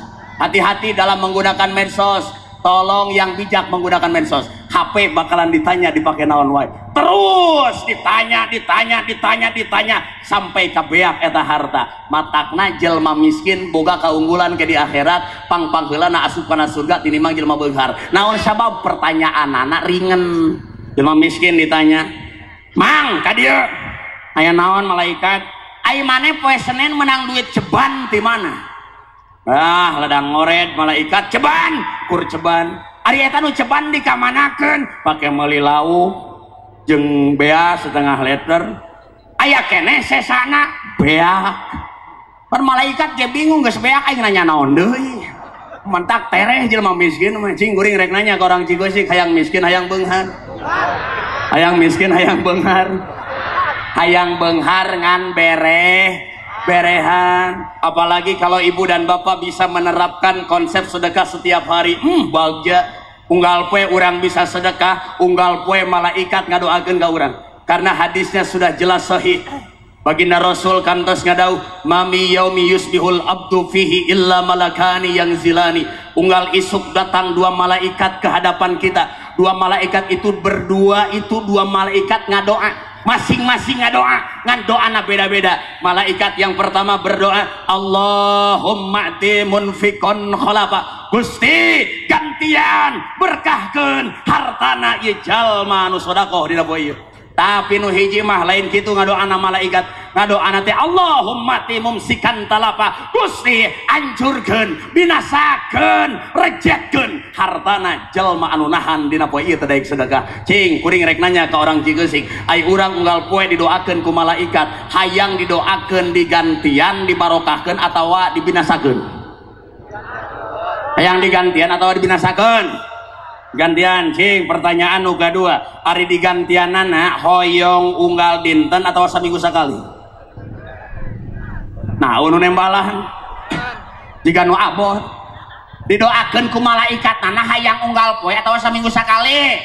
hati-hati dalam menggunakan medsos tolong yang bijak menggunakan medsos HP bakalan ditanya dipake naon wae terus ditanya sampai ka beak eta harta matakna jelma miskin boga kaunggulan ke di akhirat pang heulana asup kana surga tinimbang jelma beunghar naon sabab pertanyaanna ringen jelma miskin ditanya mang ka dieu aya naon malaikat ai maneh poe Senin menang duit ceban di mana ladang ngoret malaikat ceban kur ceban ari eta nu ceban dikamanakeun pake meuli lauk jeung bea setengah liter aya keneh sesana beak per malaikat ge bingung geus beak aing nanya naon deui mentak tereh jelema miskin cing guring rek nanya ka orang Cikeusik hayang miskin hayang beunghar hayang miskin hayang beunghar hayang beunghar ngan berehan apalagi kalau ibu dan bapak bisa menerapkan konsep sedekah setiap hari bagja unggal poe urang bisa sedekah unggal poe malaikat ngadoakeun ka urang karena hadisnya sudah jelas sahih baginda Rasul kantos ngadauh mami yaumi yusbihul abdu fihi illa malakani yang zilani unggal isuk datang dua malaikat ke hadapan kita dua malaikat itu berdua itu dua malaikat ngadoa masing-masing ngadoa ngan doana beda-beda malaikat yang pertama berdoa Allahumma ati munfikon khalafa Gusti gantian berkahkeun hartana ieu jalma nu sedekah dina poe ieu Tapi nu hiji mah lain kitu ngadoana malaikat, ngadoana teh Allahumma timumsikan talapa, Gusti hancurkeun, binasakeun, rejekkeun hartana jelma anu nahan dina poe ieu teh daek sedekah. Cing kuring rek nanya ka orang Cigeusik, ai urang unggal poe didoakeun ku malaikat, hayang didoakeun digantian dibarokahkeun atawa dibinasakeun? Hayang digantian atawa dibinasakeun? Gantian. Cing pertanyaan nu kadua, ari digantianana hoyong unggal dinten atau saminggu sakali? Nah nu nembalan jika nu abot didoakeun ku malaikatna hayang unggal poe atau saminggu sakali?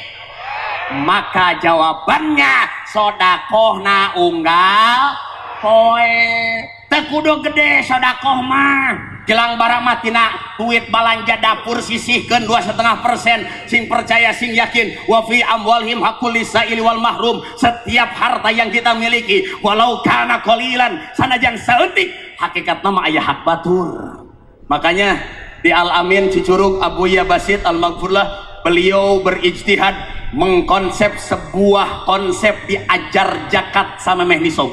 Maka jawabannya sodakohna unggal poe. Teu kudu gede sodakoh mah, jelang baramatina duit balanja dapur sisihkeun 2,5%. Sing percaya sing yakin, wa fi amwalhim haqqul lisaili wal mahrum. Setiap harta yang kita miliki walau kana qalilan, sanajan saeutik, hakikatna mah aya hak batur. Makanya di Al Amin Cicurug Abuya Basit Al Maghfurlah, beliau berijtihad mengkonsep sebuah konsep diajar zakat sama meh nisab.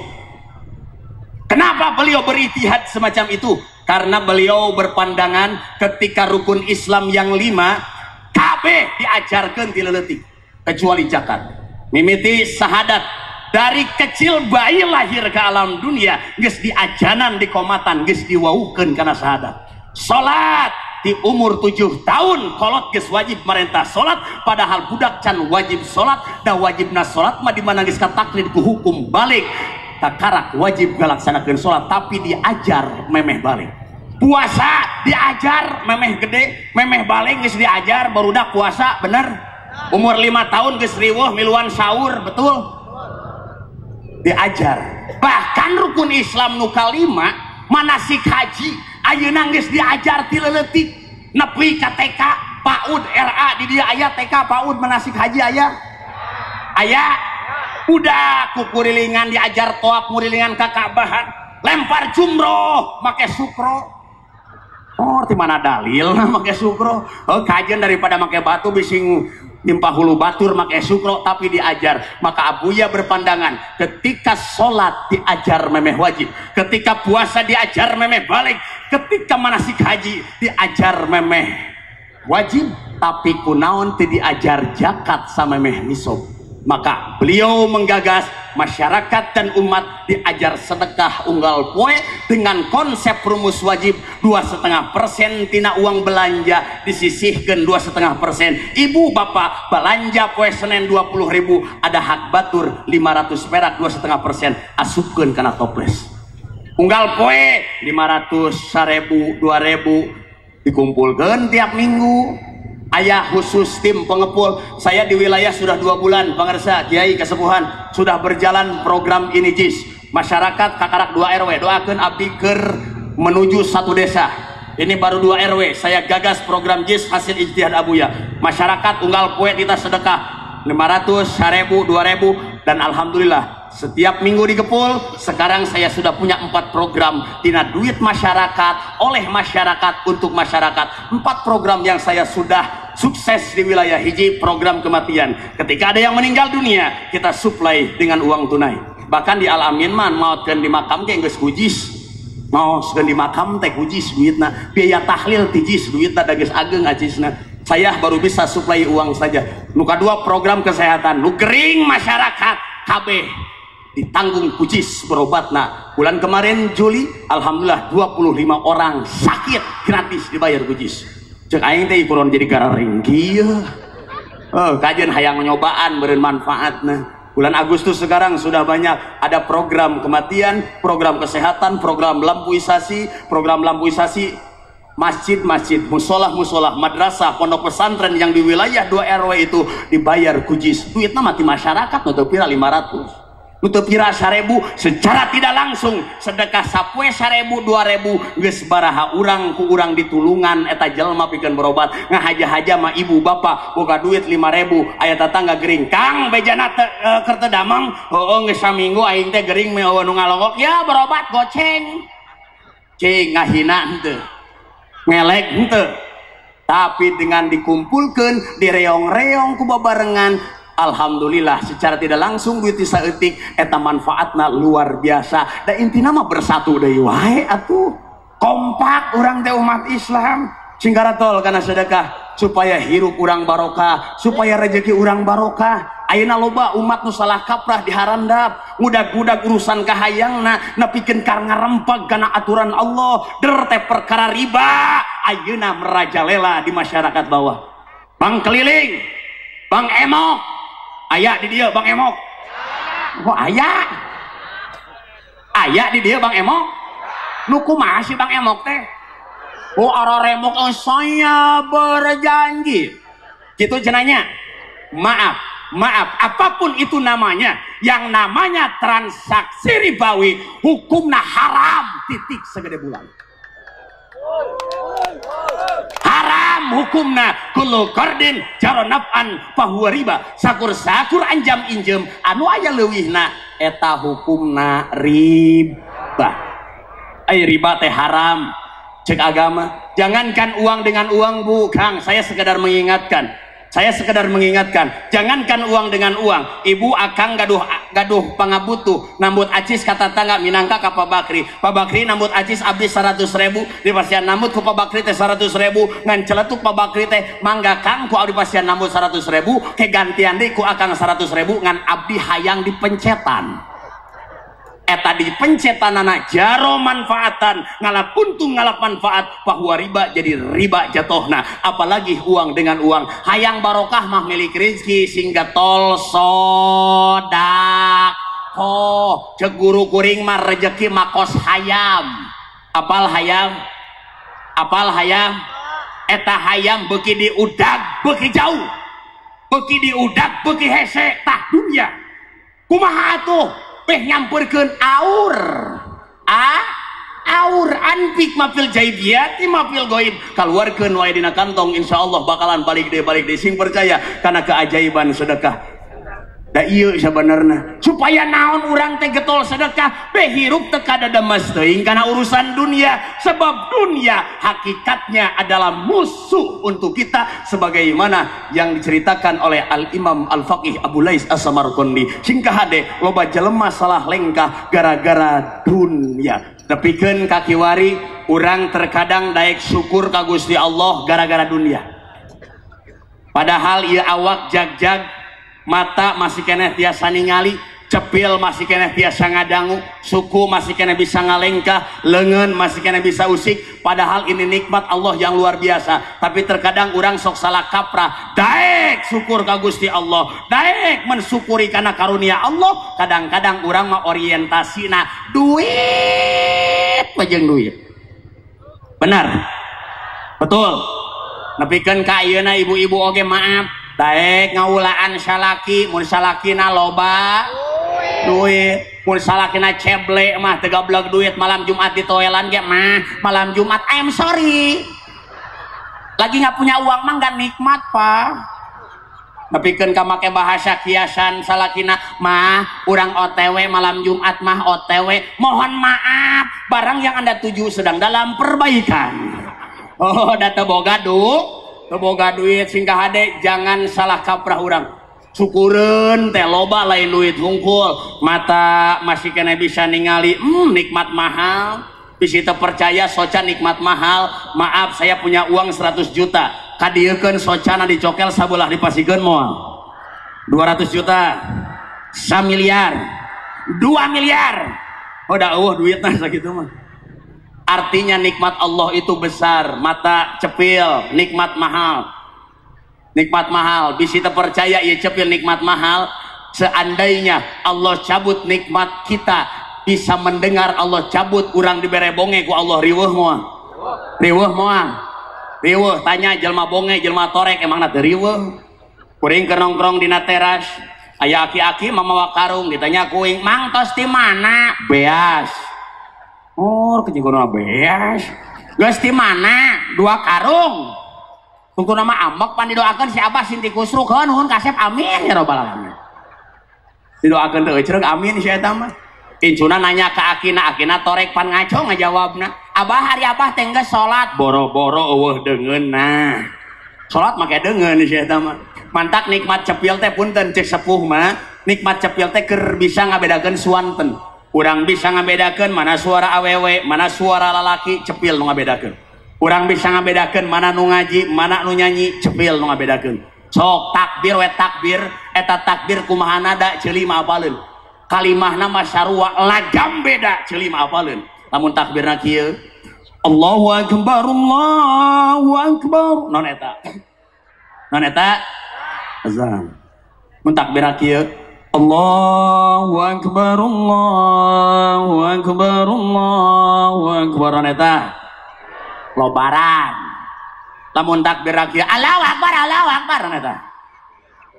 Kenapa beliau berijtihad semacam itu? Karena beliau berpandangan ketika rukun Islam yang 5 kabeh diajarkan ti leuletik kecuali zakat. Mimiti sahadat dari kecil bayi lahir ke alam dunia geus diajanan di komatan, geus diwaukeun kana sahadat. Salat di umur 7 tahun kolot geus wajib marentah salat, padahal budak can wajib salat, da wajibna salat mah di mana geus kataklid ku hukum balik. Takarak wajib ngalaksanakeun salat tapi diajar memeh balik. Puasa diajar memeh gede, memeh balik geus diajar barudak puasa bener. Umur 5 tahun geus riweuh miluan sahur, betul? Diajar. Bahkan rukun Islam nu kalima manasik haji ayeuna geus diajar ti leuletik nepi ka TK PAUD RA di dia aya TK PAUD manasik haji aya. Aya. Udah kukurilingan diajar toab murilingan ka Ka'bahan, lempar jumroh make sukro. Oh di mana dalil make sukro? Oh kajian daripada make batu bising nimpah hulu batur make sukro, tapi diajar. Maka Abuya berpandangan ketika sholat diajar memeh wajib, ketika puasa diajar memeh balik, ketika manasik haji diajar memeh wajib, tapi kunaon ti diajar zakat sama memeh nisab. Maka beliau menggagas masyarakat dan umat diajar sedekah unggal poe dengan konsep rumus wajib 2,5% tina uang belanja disisihkan 2,5%. Ibu bapak belanja poe Senin 20.000 ada hak batur 500 perak 2,5% asupkeun kana toples. Unggal poe 500, 1.000, 2.000 dikumpulkeun tiap minggu. Ayah khusus tim pengepul. Saya di wilayah sudah 2 bulan, pangarsa Kiai Kesepuhan sudah berjalan program ini JIS. Masyarakat Kakarak 2 RW doakeun abdi keur menuju 1 desa. Ini baru 2 RW. Saya gagas program JIS hasil ijtihad Abuya. Masyarakat unggal poe kita sedekah 500, 1.000, 2.000 dan alhamdulillah setiap minggu digepul. Sekarang saya sudah punya 4 program tina duit masyarakat oleh masyarakat untuk masyarakat. 4 program yang saya sudah sukses di wilayah hiji. Program kematian, ketika ada yang meninggal dunia kita suplai dengan uang tunai. Bahkan di Al Amin man mautkeun di makam ge geus kujis, maoskeun di makam teh kujis duitna, biaya tahlil tijis duitna da geus ageng acisna. Saya baru bisa suplai uang saja. Nu kadua program kesehatan, nu gering masyarakat kabeh ditanggung kujis berobatna. Bulan kemarin Juli alhamdulillah 25 orang sakit gratis dibayar kujis. Cek aing teh ikuron jadi gararing kieu. Kajian hayang nyobaan beureun manfaatna. Bulan Agustus sekarang sudah banyak ada program kematian, program kesehatan, program lampuisasi masjid-masjid, musolah-musolah, madrasah, pondok pesantren yang di wilayah 2 RW itu dibayar kujis. Duitna mati masyarakat nu teu pira 500. Nutup pira 1.000 secara tidak langsung sedekah sapoe 1.000 2.000 geus baraha urang ku urang ditulungan eta jelema pikeun berobat. Ngahaja-haja mah ibu bapak boga duit 5.000 aya tetangga gering, Kang bejana keur teu damang. Heueuh geus saminggu aing teh gering meh nu ngalongok ya berobat goceng. Cing ngahina henteu, ngelek henteu, tapi dengan dikumpulkeun direong-reong ku babarengan Alhamdulillah secara tidak langsung duit saeutik eta manfaatna luar biasa. Da intina mah bersatu deui wae atuh. Kompak urang teh umat Islam singgaratol kana sedekah supaya hirup urang barokah, supaya rezeki urang barokah. Ayeuna loba umat nu salah kaprah diharandap, ngudag-ngudag urusan kahayangna nepikeun ka ngarempeg kana aturan Allah, der teh perkara riba. Ayeuna merajalela di masyarakat bawah. Bang keliling, Bang Emok, aya di dieu Bang Emok. Oh aya di dieu Bang Emok. Nu kumaha si Bang Emok teh? Oh araremok saya berjanji. Gitu cenanya. Maaf, apapun itu namanya, yang namanya transaksi ribawi hukumna haram titik segede bulan. Haram hukumna kullu qardin jara naf'an fahuwa riba. Sakur-sakur anjam injem anu aya leuwihna eta hukumna riba. Riba teh haram cek agama. Jangankan uang dengan uang Bu Kang, saya sekedar mengingatkan, jangankan uang dengan uang, ibu akang gaduh pangabutuh nambut acis kata tangga minangka ka Pak Bakri nambut acis abdi 100.000 dipasian nambut ku Pak Bakri teh 100.000 ngan celetuk Pak Bakri teh mangga Kang ku abdi pasian nambut 100.000 ke gantian deui ku akang 100.000 ngan abdi hayang dipencetan. Eta dipencetanana jaro manfaatan ngalapuntung ngalap manfaat bahwa riba jadi riba jatuhna. Apalagi uang dengan uang hayang barokah mah milik rezeki singga tol sodak cek guru kuring mah rezeki makos hayam. Apal hayam eta hayam beuki diudag beuki jauh beuki diudag beuki hese tah dunya kumaha atuh beh nyamperkeun aur anpik mafil jaibiyati mafil goib kaluarkeun wae dina kantong insyaallah bakalan balik deui sing percaya kana keajaiban sedekah. Da ieu sabenerna supaya naon urang teh getol sedekah beh hirup teu kadademes teuing kana urusan dunia, sebab dunia hakikatnya adalah musuh untuk kita sebagaimana yang diceritakan oleh Al-Imam Al-Faqih Abu Lais As-Samarqandi. Singkah hade loba jelema salah lengkah gara-gara dunia. Tepikeun ka kiwari urang terkadang daek syukur ka Gusti Allah gara-gara dunia. Padahal ieu awak jag-jag, mata masih kena tiasa ningali, cepil masih kena tiasa ngadangu, suku masih kena bisa ngalengkah, lengan masih kena bisa usik. Padahal ini nikmat Allah yang luar biasa. Tapi terkadang orang sok salah kaprah daek syukur ka Gusti Allah, daek mensyukuri karena karunia Allah. Kadang-kadang orang mah orientasina duit pajeng duit. Benar? Betul. Nepikeun ka ayeuna ibu-ibu oge maaf daek ngaulaan salaki, mun salakina loba duit, mun salakina ceble mah teu gablek duit, malam Jumat ditoelan ge mah malam Jumat I'm sorry lagi nggak punya uang mah nggak nikmat Pak. Nepikeun ka make bahasa kiasan salakina mah urang OTW malam Jumat mah OTW, mohon maaf barang yang Anda tuju sedang dalam perbaikan. Oh data boga duit singkah hade jangan salah kaprah urang. Syukureun teh loba lain duit hungkul, mata masih kena bisa ningali nikmat mahal. Bisi teu percaya soca nikmat mahal. Maaf saya punya uang 100 juta. Kadiekeun socana dicokel sabelah dipasikeun moal. 200 juta. 1 miliar. 2 miliar. Oh da eueuh duitna sakitu mah. Artinya nikmat Allah itu besar, mata cepil, nikmat mahal. Nikmat mahal, bisa terpercaya ya cepil nikmat mahal. Seandainya Allah cabut nikmat kita, bisa mendengar Allah cabut, urang dibere bonge ku Allah riweuh moal. Riweuh tanya jelma bonge, jelma torek emang teu riweuh. Kuring keur nongkrong dina teras, aya aki-aki mamawa karung ditanya kuing, "Mang tos ti mana?" "Beas." Oh, kejenggono beas. Geus ti mana? 2 karung. Tunggu nama ambek pan didoakeun si Abah Sinti Kusruk heuh nuhun kasep amin ya rabbal alamin. Didoakeun teu ceureuh amin si eta mah. Incuna nanya ka akina torek pan ngaco ngajawabna. "Abah hari Abah teh geus salat." Boro-boro eueuh deungeunna. Salat make deungeun si eta mah. mantak nikmat cepil teh punten cek sepuh mah nikmat cepil teh keur bisa ngabedakeun suanten. Urang bisa ngabedakeun mana suara awewe mana suara lalaki cepil nu ngabedakeun. Urang bisa ngabedakeun mana nu ngaji mana nu nyanyi cepil nu ngabedakeun. Sok takbir we takbir eta takbir kumaha nada ceuli mah apaleun. Kalimahna mah sarua lagam beda ceuli mah apaleun. Lamun takbirna kieu Allahu akbar Allahu akbar non eta azan. Mun takbirna kieu Allahu akbar Allahu akbar Allahu akbar non eta lobaran. Lamun takbirna kieu Allahu akbar non eta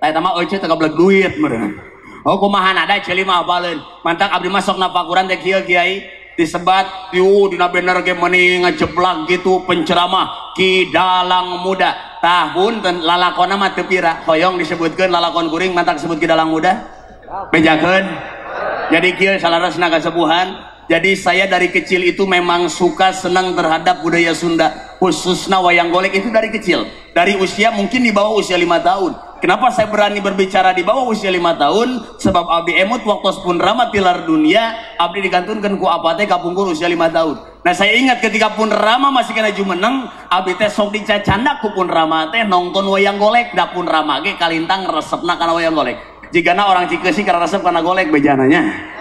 eta mah euceut teu goblok duit meureun. Oh kumaha nada ceuli mah apaleun. Mantak abdi masuk napakuran teh kieu Kiai disebat tiu dina bener ge meuni ngajeblak gitu penceramah Ki Dalang Muda tahun dan lalakonna mah teu pira hoyong disebutkeun lalakon kuring mantak disebut Ki Dalang Muda bejakeun. Jadi kieu salarasna kasepuhan. Jadi saya dari kecil itu memang suka senang terhadap budaya Sunda khususnya wayang golek itu dari kecil dari usia mungkin di bawah usia 5 tahun. Kenapa saya berani berbicara di bawah usia 5 tahun? Sebab abdi emut waktu pun rama tilar dunia abdi digantunkan ku apa teh kapungkur usia 5 tahun. Nah saya ingat ketika pun rama masih kena jumeneng abdi teh sok dicacanda ku pun rama teh nonton wayang golek da pun rama ge kalintang resepna kana wayang golek. Jigana orang Cikeusih karena resep kana golek bejananya.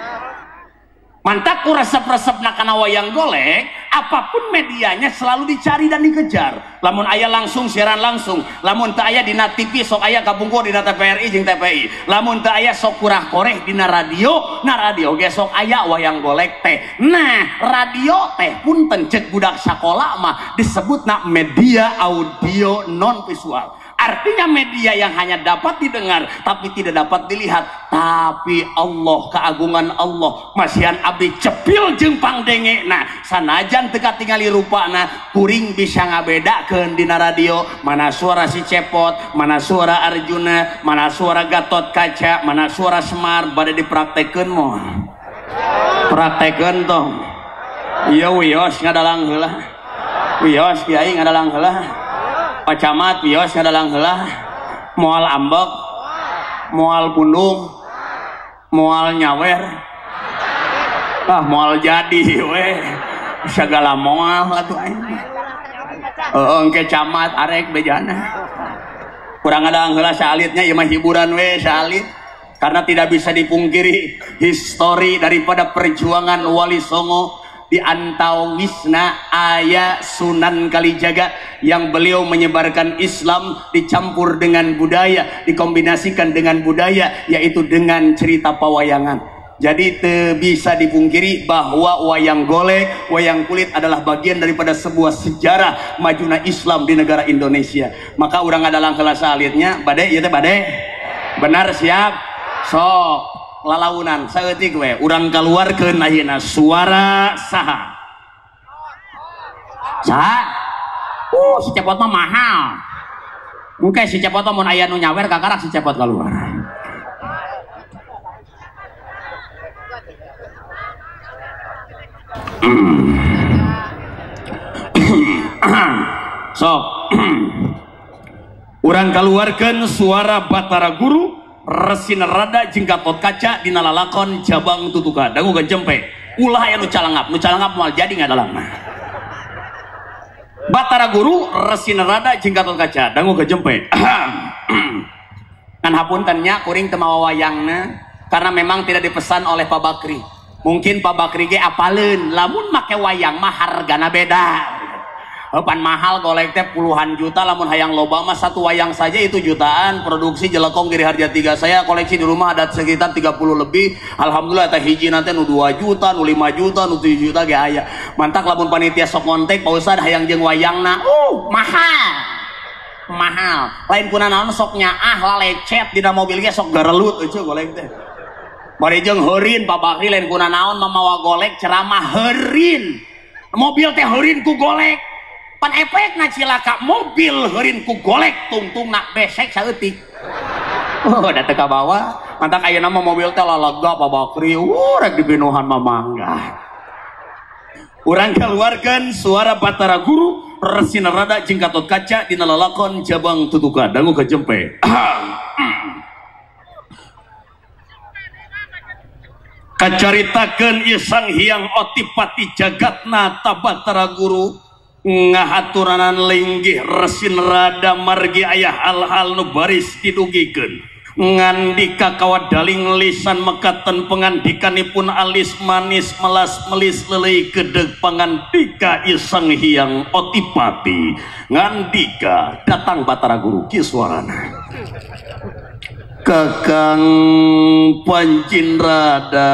Mantak ku resep-resepna kana wayang golek, apapun medianya selalu dicari dan dikejar. Lamun aya langsung siaran langsung, lamun teu aya dina TV sok aya kapungkur dina TVRI jeung TPI. Lamun teu aya sok kurah koreh dina radio, na radio ge sok aya wayang golek teh. Nah, radio teh punten ceuk budak sakola mah disebutna media audio non visual. Artinya media yang hanya dapat didengar tapi tidak dapat dilihat. Tapi Allah, keagungan Allah masihan abdi cepil jeung pangdenge. Nah sanajan teu katingali rupana kuring bisa ngabedakeun dina radio mana suara si Cepot, mana suara Arjuna, mana suara Gatot Kaca, mana suara Semar. Bade dipraktekeun moh praktekeun tong. Ieu wios ngadalang heula, wios kiai ngadalang heula, Pak Camat wios ngadalang heula, moal ambek, moal pundung, moal nyawer, moal jadi we segala moal atuh aing. Engke camat arek bejana. Kurang ngadalang heula salitnya ieu mah hiburan we salit. Karena tidak bisa dipungkiri histori daripada perjuangan Wali Songo di antawisna aya Sunan Kalijaga yang beliau menyebarkan Islam dicampur dengan budaya, dikombinasikan dengan budaya, yaitu dengan cerita pawayangan. Jadi bisa dipungkiri bahwa wayang golek, wayang kulit adalah bagian daripada sebuah sejarah majunya Islam di negara Indonesia. Maka urang adalah kelas alitnya bade ieu teh bade benar siap sok lalaunan saeutik we urang kaluarkeun ayeuna suara saha si Cepot mah mahal engke si Cepot mun aya nu nyawer kakarak si Cepot kaluar. Sok urang kaluarkeun suara Batara Guru Resina Rada jeung Gatot Kaca dina lalakon Jabang Tutuka dangu gajempe ulah aya nu calangap moal jadi ngadalang Batara Guru Resina Rada jeung Gatot Kaca dangu gajempe kan hapuntennya kuring teu mawa wayangna karena memang tidak dipesan oleh Pak Bakri. Mungkin Pak Bakri ge apaleun lamun make wayang mah hargana beda. Pan mahal golek teh puluhan juta, lamun hayang loba mah satu wayang saja itu jutaan. Produksi Jelekong Giri Harja 3 saya koleksi di rumah ada sekitar 30 lebih. Alhamdulillah teh hiji nanti nu 2 juta, nu 5 juta, nu 7 juta ge aya. Mantak lamun panitia sok ngontek Pak Ustad hayang jeung wayangna. Mahal. Lain kuna naon sok nyaah lalecet dina mobil ge sok garelut eueuh golek teh. Bari jeung heurin Pak Bakri lain kuna naon mamawa golek ceramah heurin. Mobil teh heurin ku golek. Pan efekna cilaka mobil heurin ku golek tungtungna besek saeutik. Da teu kabawa. Mantak ayeuna mah mobil teh lalega Pak Bakri. Rek dibinuhan mah mangga. Urang keluarkan suara Batara Guru Resi Narada jeung Gatot Kaca dina lalakon Jabang Tutuka dangu kajempe. Kacaritakeun ieu Sang Hyang Otipati Jagatna Tabatara Guru ngahaturanan linggih Resi Narada margi aya hal-hal nu baris didugikeun ngandika kawadaling lisan mekaten pangandikanipun alis manis melas melis lelei kedeg pangandika ieu Sang Hyang Otipati ngandika datang Batara Guru kieu suarana. Kakang Pancinrada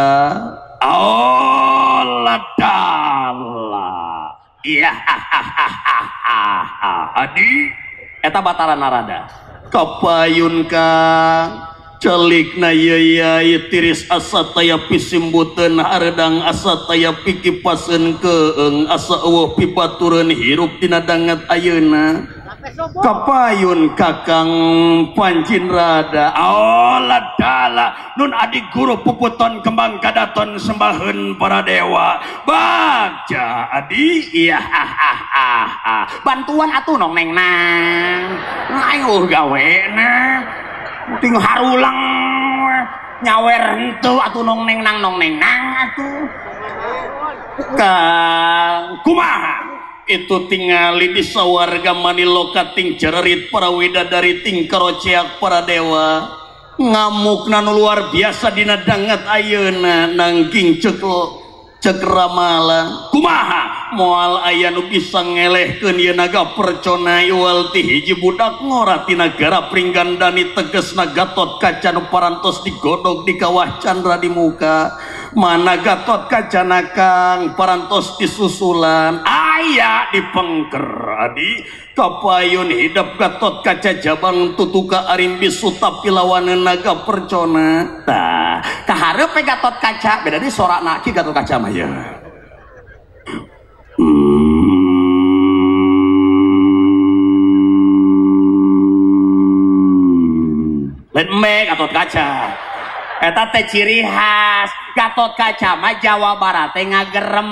aladala iya adi eta Batara Narada kapayun kang celikna yaya tiris asa taya pisimbuteun haredang asa taya pikipaseun keung asa eueuh pibatureun hirup tina danget ayeuna kapayun Kakang Pancinrada aladala nun adik guru puputon kembang kadaton sembaheun para dewa bagja adi iya bantuan atuh nong neng nang ayo gawena ting harulang nyawer henteu atuh nong neng nang atuh Kang kumaha itu tingali di sawarga maniloka ting cererit para widadari ting karoceak para dewa ngamuk nanu luar biasa dina danget ayeuna nangking cek ramala kumaha moal aya nu bisa ngelehkeun ieu naga percona iwal ti hiji budak ngora ti nagara Pringgandani tegesna Gatot Kaca nu parantos digodog di kawah Candra di muka mana Gatot Kaca nakang parantos disusulan aya di pengker adi kapayun hidup Gatot Kaca Jabang Tutuka arimbi sutapi lawaneun naga percona tah kahareup Gatot Kaca beda di sorana ki Gatot Kaca mah ya lain me Gatot Kaca eta teh ciri khas Gatot Kaca mah Jawa Barat teh ngagerem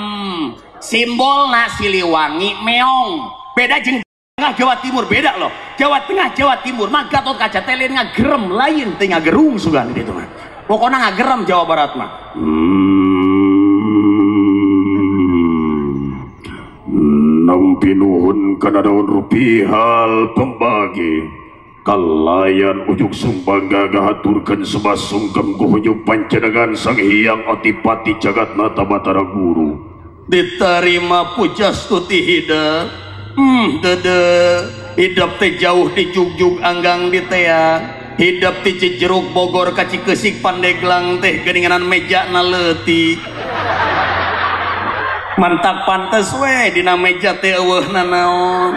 simbolna Siliwangi meong beda jeung Tengah Jawa Timur beda loh Jawa Tengah Jawa Timur mah Gatot Kaca teh lain ngagerem lain teh ngagerung sugan gitu mah pokona ngagerem Jawa Barat mah nampi nuhun kana daun rupihal pembagi kalayan ujuk sumbangga gahaturkeun sembah sungkem kuhuyup panjenengan Sang Hyang Otipati Jagatna Tabatara Guru diterima pujastuti hidep dede hidup teh jauh di jugjug anggang di teang hidup di Cijeruk Bogor ka Cikeusik Pandeglang teh geuninganan mejana leutik mantak pantes we dina meja teh eueuhna naon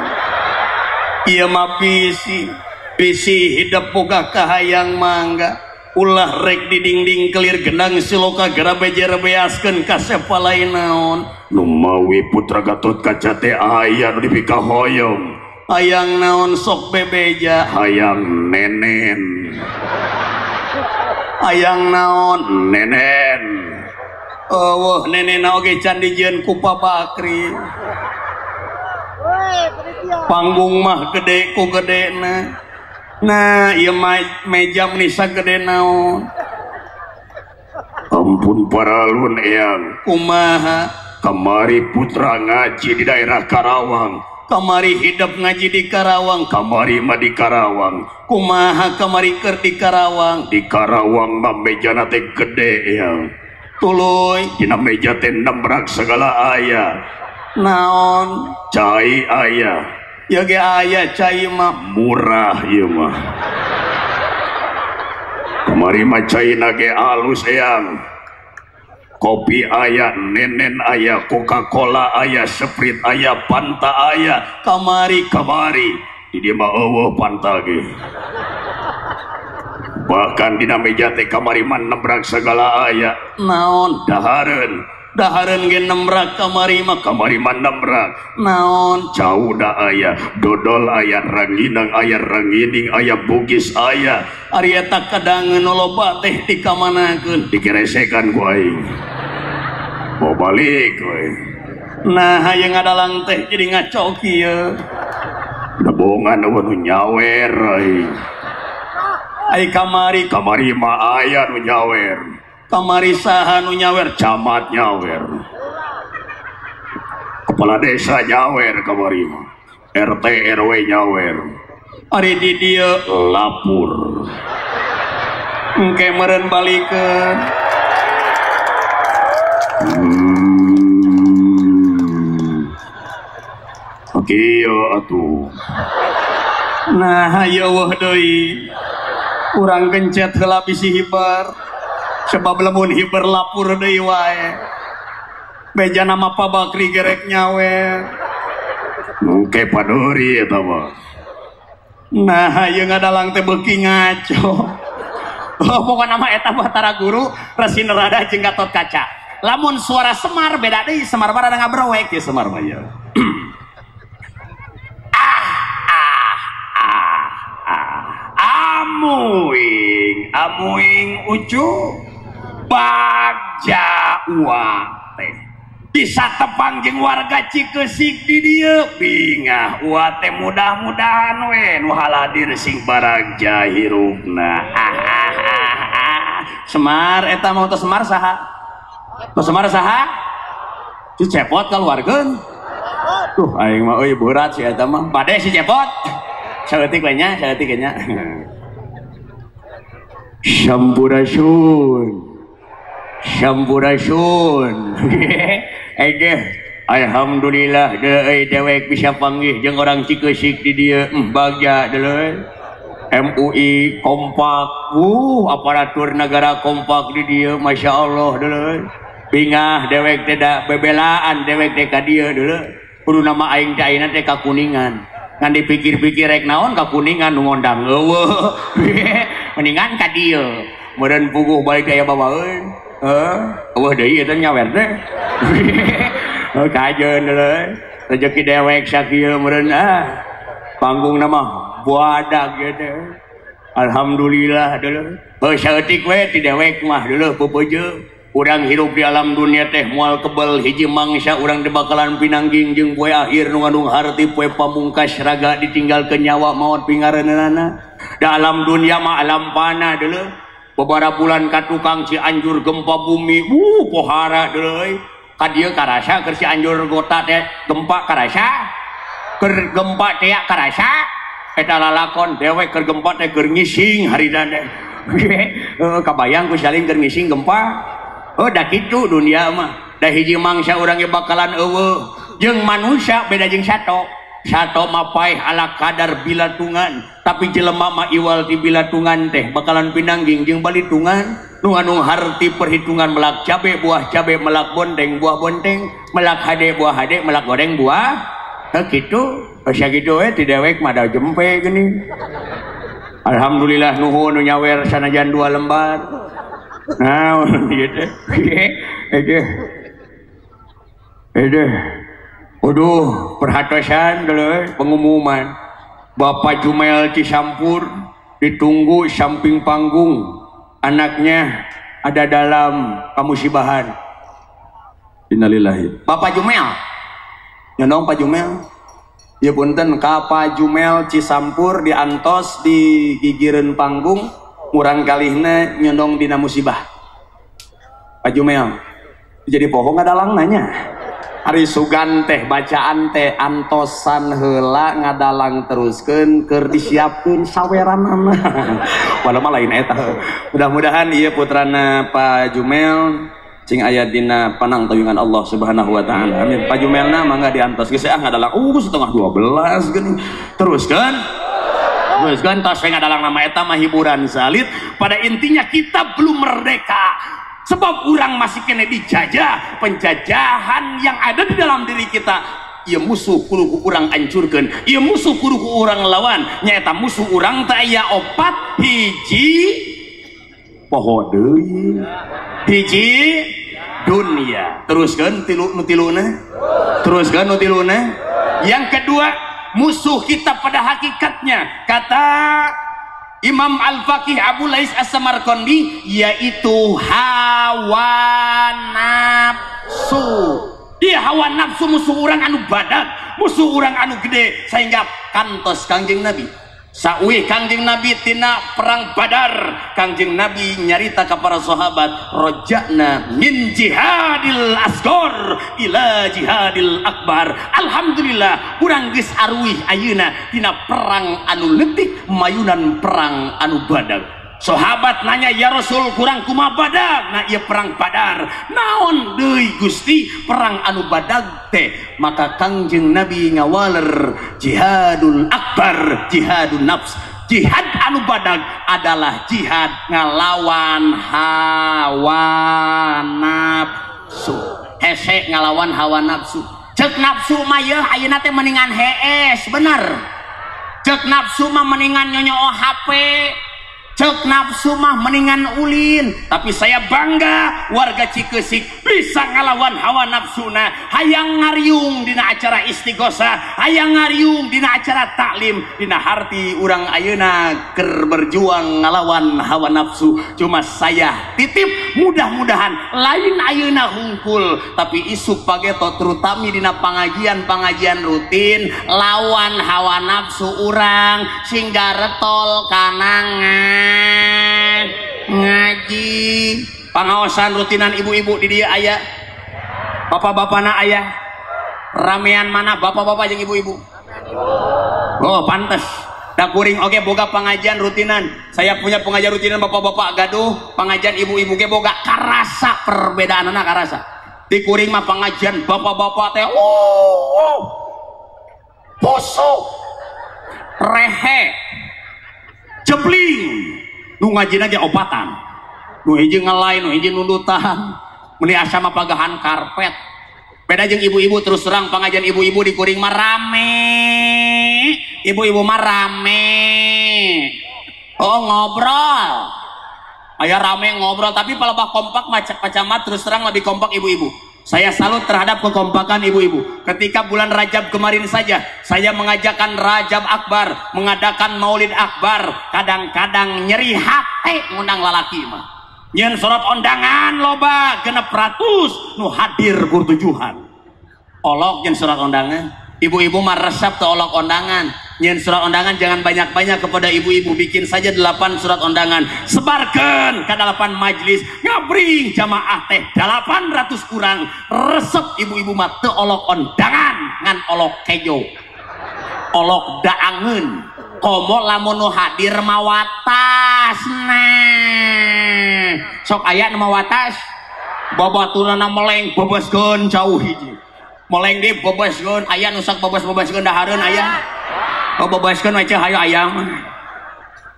ieu mah bisi hidup boga kahayang mangga ulah rek di dinding kelir gendang siloka gara bejer beaskeun kasep lain naon nu mawi putra Gatot Kaca teh aya nu dipika hoyong hayang naon sok bebeja hayang nenen hayang naon nenen eueuh nenena oge can dijieun ku Pak Bakri panggung mah gede ku gedena nah iya meja menisa gede naon ampun paralun eyang kumaha kamari putra ngaji di daerah Karawang kamari hidup ngaji di Karawang kamari mah di Karawang kumaha kamari keur di Karawang mah mejana teh gede eyang tuluy dina meja teh nembrak segala aya naon cai aya ya ge aya cai mah murah ieu mah kamari mah cai ge alus eyang kopi aya nenen aya Coca-Cola aya Sprite aya Fanta aya kamari di dieu mah eueuh Fanta ge bahkan dina meja teh kamari mah nembrak segala aya naon dahareun ge nembrak kamari mah nembrak naon cauda aya dodol aya ranginang aya rangining aya bugis aya ari eta kadangeun loba teh dikamanakeun dikeresekan ku aing mau balik we Nah yang ngadalang teh jadi ngaco kieu nabongan nu nyawer ai kamari mah aya nu nyawer kamari saha nu nyawer camat nyawer kepala desa nyawer kamari mah RT RW nyawer ari di dieu lapur engke meureun balikeun kieu atuh nah ya wah deui urang gencet heula bisi hiber sebab lamun hiber lapur deui wae beja nama Pak Bakri gerek nyawer engke padeuri eta mah nah ieu ngadalang teh beuki ngaco pokokna mah eta mah tara guru resi nerada jeung Gatot Kaca lamun suara Semar beda deui Semar mah rada ngabrowek ya Semar mah ya amuing ucu bagja uate bisa tepang jeung warga Cikeusik di dieu bingah uate mudah-mudahan we nu haladir sing baragja hirupna Semar eta mau teu Semar saha teu Semar saha si cepot kaluargeun tuh aing mah euy berat si eta mah bade si cepot saeutik we nya saeutik nya Sampurasun alhamdulillah deui dewek bisa panggih jeung orang Cikeusik di dieu bagja deuleuy MUI kompak aparatur negara kompak di dieu masyaallah deuleuy bingah dewek teh da bebelaan dewek teh ka dieu deuleuy kudu nama aing teh ayeuna teh ka Kuningan ngan dipikir-pikir rek naon ka Kuningan nu ngondang eueuh mendingan ka dieu meureun puguh balik aya babaeun eueuh deui eta nyawer teh kajeun deuleuy rezeki dewek sakieu meureun panggungna mah buadag ge teh alhamdulillah deuleuy heuh saeutik we ti dewek mah deuleuh peupeujeuh urang hirup di alam dunia teh moal kebal hiji mangsa urang teh bakalan pinangging jeung poe akhir nu ngandung harti poe pamungkas raga ditinggalkeun nyawa maot pingareunana da alam dunia mah alam fana deuleuh babara bulan ka tukang Cianjur gempa bumi pohara deuleuy ka dieu karasa keur Cianjur kota teh gempa karasa keur gempa teh karasa eta lalakon dewek keur gempa teh keur ngising harina teh kabayang ku saling keur ngising gempa da kitu dunia mah da hiji mangsa urang ge bakalan eueuh jeung manusia beda jeung sato mah paeh ala kadar bilatungan tapi jelema mah iwal ti bilatungan teh bakalan pinangging jeung balitungan nu anu harti perhitungan melak cabe buah cabe melak bonteng buah bonteng melak hade buah hade melak goreng buah kitu asa kitu we ti dewek mah da jempe geuning alhamdulillah nuhun nu nyawer sanajan 2 lembar nah gitu waduh perhatosan dulu pengumuman Bapak Jumel Cisampur ditunggu samping panggung anaknya ada dalam kemusibahan innalillahi Bapak Jumel nyonong Pak Jumel ya punten ka Pak Jumel Cisampur diantos di gigireun panggung urang kalihna nyondong dina musibah Pak Jumel jadi pohon ngadalang nanya hari sugan teh bacaan teh antosan heula ngadalang teruskeun keur disiapkeun saweranana walau mah lain eta mudah-mudahan ieu putrana Pak Jumel cing aya dina panang tayungan Allah Subhanahu wa taala amin Pak Jumelna mangga diantos geus ngadalang setengah 12 geuning teruskeun kan tos ngadalang nama eta mah hiburan salit pada intinya kita belum merdeka sebab orang masih kena dijajah penjajahan yang ada di dalam diri kita ieu musuh kudu urang hancurkeun ieu musuh kudu urang lawan nyaeta musuh urang teh aya opat hiji poho deui hiji dunia teruskeun tiluna teruskeun nu tiluna yang kedua musuh kita pada hakikatnya kata Imam Al-Faqih Abu Lais As-Samarqandi yaitu hawa nafsu Ieu hawa nafsu musuh urang anu badag, musuh urang anu gede, sehingga kantos Kangjeng Nabi sauih Kangjeng Nabi tina perang Badar, Kangjeng Nabi nyarita ka para sahabat, roja'na min jihadil asghar ila jihadil akbar. Alhamdulillah urang geus aruih ayeuna tina perang anu leutik mayunan perang anu badag. Sahabat nanya, ya Rasul kurang kumaha badag? Nah ieu perang Badar. Naon deui Gusti perang anu badag teh? Maka Kangjeng Nabi ngawaler jihadul akbar, jihadun nafs. Jihad anu badag adalah jihad ngalawan hawa nafsu. Hese ngalawan hawa nafsu. Cek nafsu mah yeuh ayeuna teh mendingan hees, bener. Cek nafsu mah mendingan nyonyoo HP. Cek nafsu mah mendingan ulin. Tapi saya bangga warga Cikeusik bisa ngalawan hawa nafsuna. Hayang ngariung dina acara istighosah, hayang ngariung dina acara taklim, dina harti urang ayeuna keur berjuang ngalawan hawa nafsu. Cuma saya titip mudah-mudahan lain ayeuna hungkul, tapi isuk pageto terutama dina pengajian rutin lawan hawa nafsu urang singga retol kanangan ngaji. Pangaosan rutinan ibu-ibu di dia aya, bapak-bapakna aya, ramean mana bapak-bapak jeung ibu-ibu? Oh pantes da kuring oke boga pengajian rutinan. Saya punya pengajian rutinan bapak-bapak gaduh, pengajian ibu-ibu ge boga karasa perbedaanna karasa. Di kuring mah pengajian bapak-bapak teh poso rehe jebling, nu ngajina ge opatan, nu hiji ngelain, nu hiji nundutan, meni asa mah pagahan karpet. Beda jeung ibu-ibu. Terus terang pengajian ibu-ibu di kuring mah rame, ibu-ibu mah rame, oh ngobrol, aya rame ngobrol, tapi palebah kompak macamat. Terus terang lebih kompak ibu-ibu. Saya salut terhadap kekompakan ibu-ibu. Ketika bulan Rajab kemarin saja saya mengajakkan Rajab Akbar, mengadakan Maulid Akbar. Kadang-kadang nyeri hati ngundang lalaki mah nyeun surat undangan loba 600 nu hadir kurtujuhan olok nyeun surat undangan. Ibu-ibu mah resep teu olok undangan. Nyeun surat undangan jangan banyak-banyak kepada ibu-ibu, bikin saja 8 surat undangan, sebarkan ke 8 majlis, ngabring jamaah teh 800 kurang. Resep ibu-ibu mah teu olok undangan ngan olok kejo, olok daangeun, komo lamun nu hadir mawatas. Nah sok aya nu mawatas, babaturana meleng bebaskeun jauh hiji, meleng di bebaskeun aya nu sok bebas-bebaskeun dahareun aya. Oh bebaskeun we hayo ayam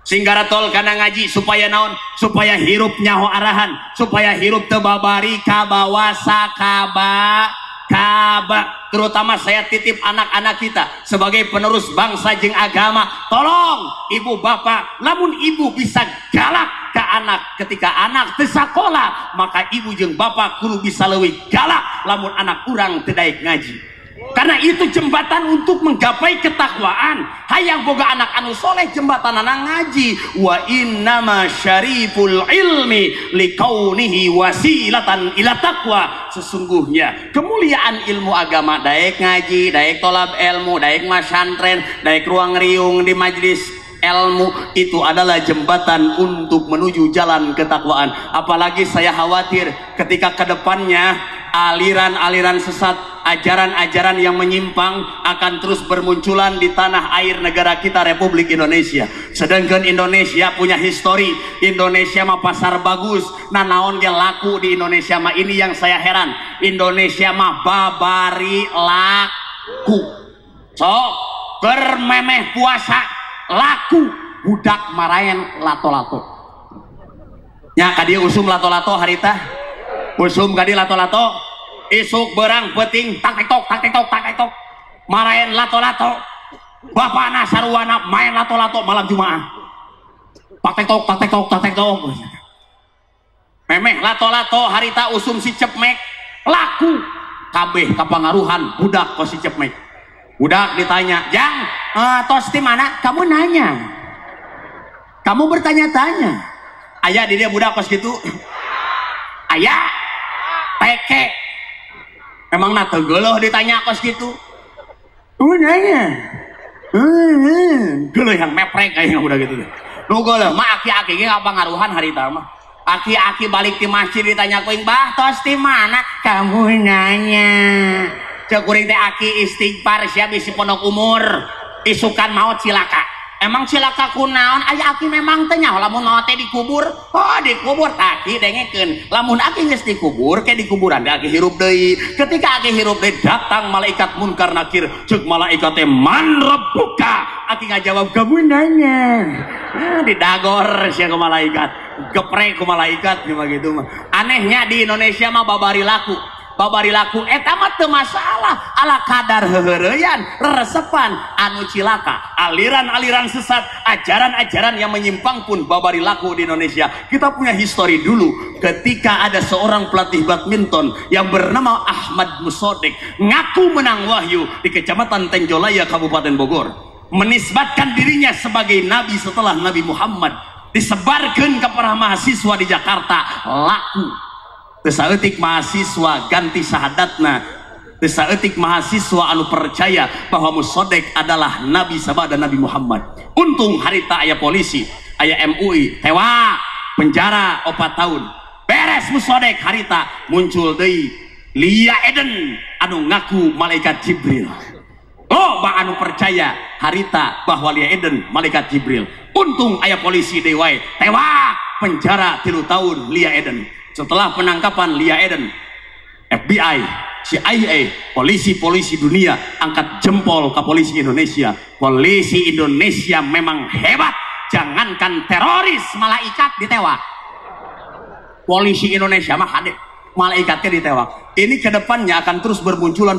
singgara tol kana ngaji supaya naon? Supaya hirup nyaho arahan, supaya hirup teu babari ka bawah sakaba. Terutama saya titip anak-anak kita sebagai penerus bangsa jeung agama. Tolong ibu bapak, lamun ibu bisa galak ke anak ketika anak teu sakola, maka ibu jeung bapak kudu bisa leuwih galak lamun anak urang teu daek ngaji. Karena itu jembatan untuk menggapai ketakwaan. Hayang boga anak anu soleh jembatanana ngaji. Wa innama syariful ilmi likaunihi wasilatan ila taqwa. Sesungguhnya kemuliaan ilmu agama daek ngaji, daek tolab ilmu, daek masantren, daek ruang riung di majlis ilmu, itu adalah jembatan untuk menuju jalan ketakwaan. Apalagi saya khawatir ketika kedepannya aliran-aliran sesat, ajaran-ajaran yang menyimpang akan terus bermunculan di tanah air negara kita Republik Indonesia. Sedangkan Indonesia punya histori, Indonesia mah pasar bagus, nah naon ge laku di Indonesia mah. Ini yang saya heran, Indonesia mah babari laku. So bermemeh puasa laku, budak marayan lato-lato nya kadieu usum lato-lato harita usum kadi lato-lato, isuk berang peting tak tektok marayan lato-lato. Bapana sarwana main lato-lato malam Jumaah, tak tektok memeh lato-lato harita usum si cepmek laku kabeh kapangaruhan budak ko si cepmek. Budak ditanya, "Jang, tos di mana?" Kamu nanya, kamu bertanya-tanya. Ayah di dia budak kos gitu, ayah teke emang nategeuh ditanya kos gitu nanya geuleuh yang meprek kayak udah gitu nu geuleuh mah aki-aki ge ngapangaruhan harita mah aki-aki balik di masjid ditanya kuing bah tos di mana kamu nanya cek kuring teh aki istighfar sia bisi pondok umur isukan maut cilaka emang cilaka kunaon aya aki memang teh nyaho lamun maot teh dikubur oh dikubur taki dengekeun lamun aki geus dikubur ke dikuburan teh aki hirup deui ketika aki hirup deui datang malaikat munkar nakir ceuk malaikat teh man rabbuka aki ngajawab kamu nanya didagor sia ku malaikat geprek ku malaikat gitu mah anehnya di Indonesia mah babari laku eta mah teu masalah ala kadar heureuyan reresepan anu cilaka aliran-aliran sesat ajaran-ajaran yang menyimpang pun babari laku di Indonesia. Kita punya histori dulu ketika ada seorang pelatih badminton yang bernama Ahmad Musodek ngaku menang wahyu di Kecamatan Tenjolaya Kabupaten Bogor menisbatkan dirinya sebagai nabi setelah Nabi Muhammad disebarkan ke para mahasiswa di Jakarta laku saeutik mahasiswa ganti sahadatna saeutik mahasiswa anu percaya bahwa Musodek adalah nabi sabada Nabi Muhammad. Untung harita aya polisi aya MUI tewa penjara 4 tahun beres Musodek harita muncul deui Lia Eden anu ngaku malaikat Jibril. Oh bang anu percaya harita bahwa Lia Eden malaikat Jibril. Untung aya polisi deui wae tewa penjara 3 tahun Lia Eden. Setelah penangkapan Lia Eden, FBI, CIA, polisi-polisi dunia angkat jempol ke polisi Indonesia. Polisi Indonesia memang hebat. Jangankan teroris, malaikat ditewak. Polisi Indonesia mah hade, malaikatnya ditewak. Ini kedepannya akan terus bermunculan.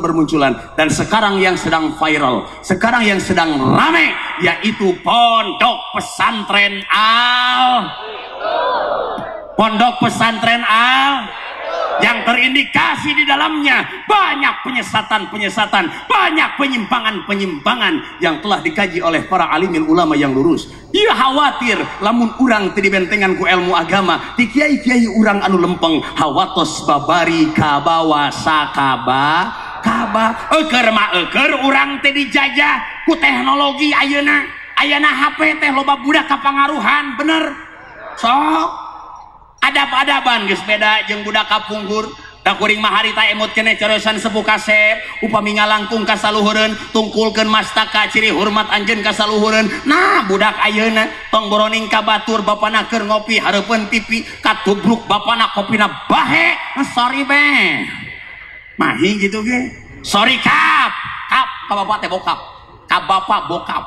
Dan sekarang yang sedang viral, sekarang yang sedang rame, yaitu Pondok Pesantren Pondok Pesantren yang terindikasi di dalamnya banyak penyesatan, banyak penyimpangan yang telah dikaji oleh para alimil ulama yang lurus. Ia khawatir lamun urang teu dibentengan ku ilmu agama, di kiai-kiai urang anu lempeng hawatos babari kabawa sakaba euker urang teh dijajah ku teknologi ayeuna HP teh loba budak kapangaruhan bener sok adab-adaban geus beda jeung budak kapungkur da kuring mah harita emot keneh corosan sepuh kasep upami ngalangkung ka saluhureun tungkulkeun mastaka ciri hormat anjeun ka saluhureun. Nah budak ayeuna tong boroning ka batur bapana keur ngopi hareupeun TV katubruk bapana kopina bahe sorry be mahi gitu ge sorry kap ka bapak teh bokap ka bapak bokap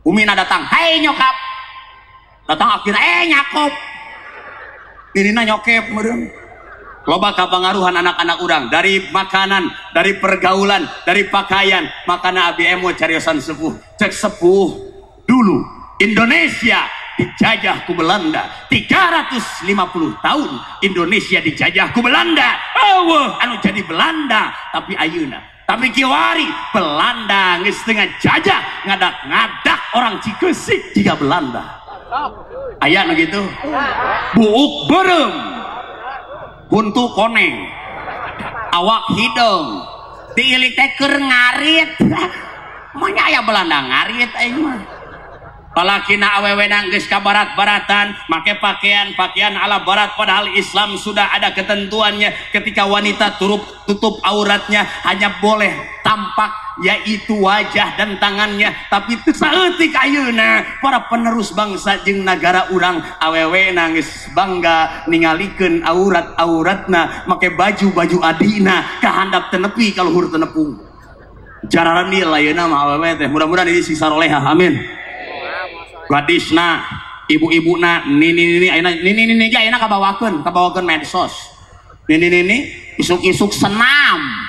umina datang hai nyokap datang akhirnya nyakop ini nyokep meureun loba kapangaruhan anak-anak urang dari makanan, dari pergaulan, dari pakaian. Makana abi emo cariosan sepuh cek sepuh dulu Indonesia dijajah ku Belanda 350 tahun Indonesia dijajah ku Belanda anu jadi Belanda tapi ayeuna tapi kiwari Belanda geus teu ngajajah ngadak-ngadak orang Cikeusik jika Belanda aya nu gitu buuk berem buntu koneng awak hidung tiilik teh keur ngarit manya aya Belanda ngarit aing mah palakina awewena geus ka barat-baratan make pakaian ala barat padahal Islam sudah ada ketentuannya ketika wanita tutup auratnya hanya boleh tampak yaitu wajah dan tangannya tapi teu saeutik ayeuna para penerus bangsa jeung nagara urang awewe nangis bangga ningalikeun auratna make baju adina kahandap teu nepi ka luhur teu nepung jararan ieu ayeuna mah awewe teh mudah-mudahan ini sisa roleha amin gadisna ibu-ibuna nini ayeuna kabawakeun medsos nini isuk-isuk senam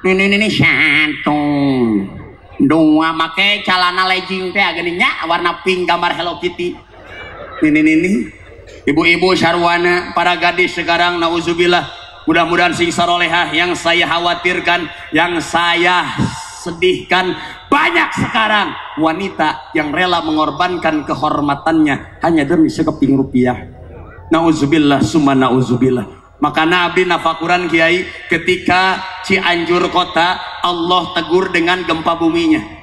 ini shantung dua make calana legging teh ageninya warna pink gambar Hello Kitty ini ibu-ibu sarwana para gadis sekarang nauzubillah mudah-mudahan sing sarolehah yang saya khawatirkan yang saya sedihkan banyak sekarang wanita yang rela mengorbankan kehormatannya hanya demi sekeping rupiah nauzubillah summa nauzubillah Maka Nabi nafakuran Kiai ketika Cianjur kota Allah tegur dengan gempa buminya.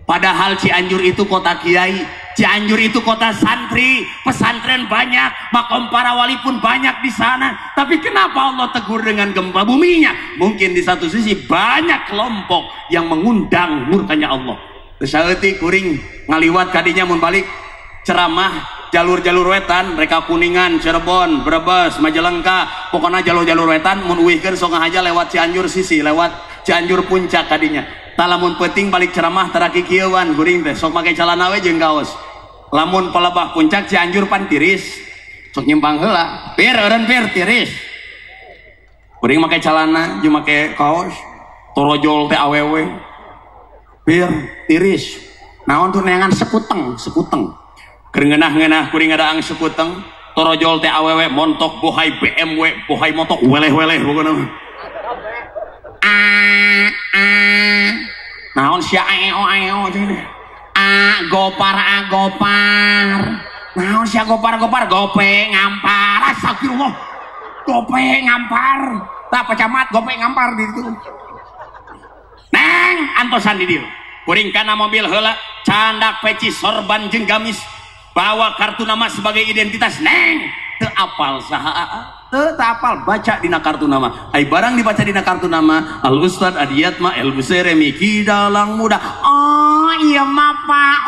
Padahal Cianjur itu kota Kiai, Cianjur itu kota santri, pesantren banyak, makom para wali pun banyak di sana. Tapi kenapa Allah tegur dengan gempa buminya? Mungkin di satu sisi banyak kelompok yang mengundang murkanya Allah. Terus kuring ngaliwat kadinya mun balik ceramah jalur-jalur wetan, mereka Kuningan, Cirebon, Brebes, Majalengka, pokoknya jalur-jalur wetan mun uwihkeun sok aja lewat Cianjur sisi, lewat Cianjur puncak kadinya. Talamun penting balik ceramah taraki kieuan kuring teh sok make calana we jeung kaos. Lamun palebah puncak Cianjur pan tiris, sok nyimpang heula. Pir eureun pir tiris. Kuring make calana jeung make kaos, torojol teh awewe. Pir tiris. Naon tuh neangan sekuteng, sekuteng. Kerengenah-ngenah kuring ngadaang sekuteng, torojol teh awewe montok bohay BMW, bohay motok weleh-weleh pokona. Naon sia aeo cenah. Gopar. Naon sia gopar gope ngampar. Astagfirullah. Gope ngampar. Tah pecamat gope ngampar di ditu. Neng antosan di dieu. Kuring kana mobil heula, candak peci sorban jeung gamis. Bawa kartu nama sebagai identitas. Neng teu apal saha teu apal baca dina kartu nama. Ai barang dibaca dina kartu nama Al Ustad Adiyatma El Busere Miki Dalang Muda. Oh iya mah Pak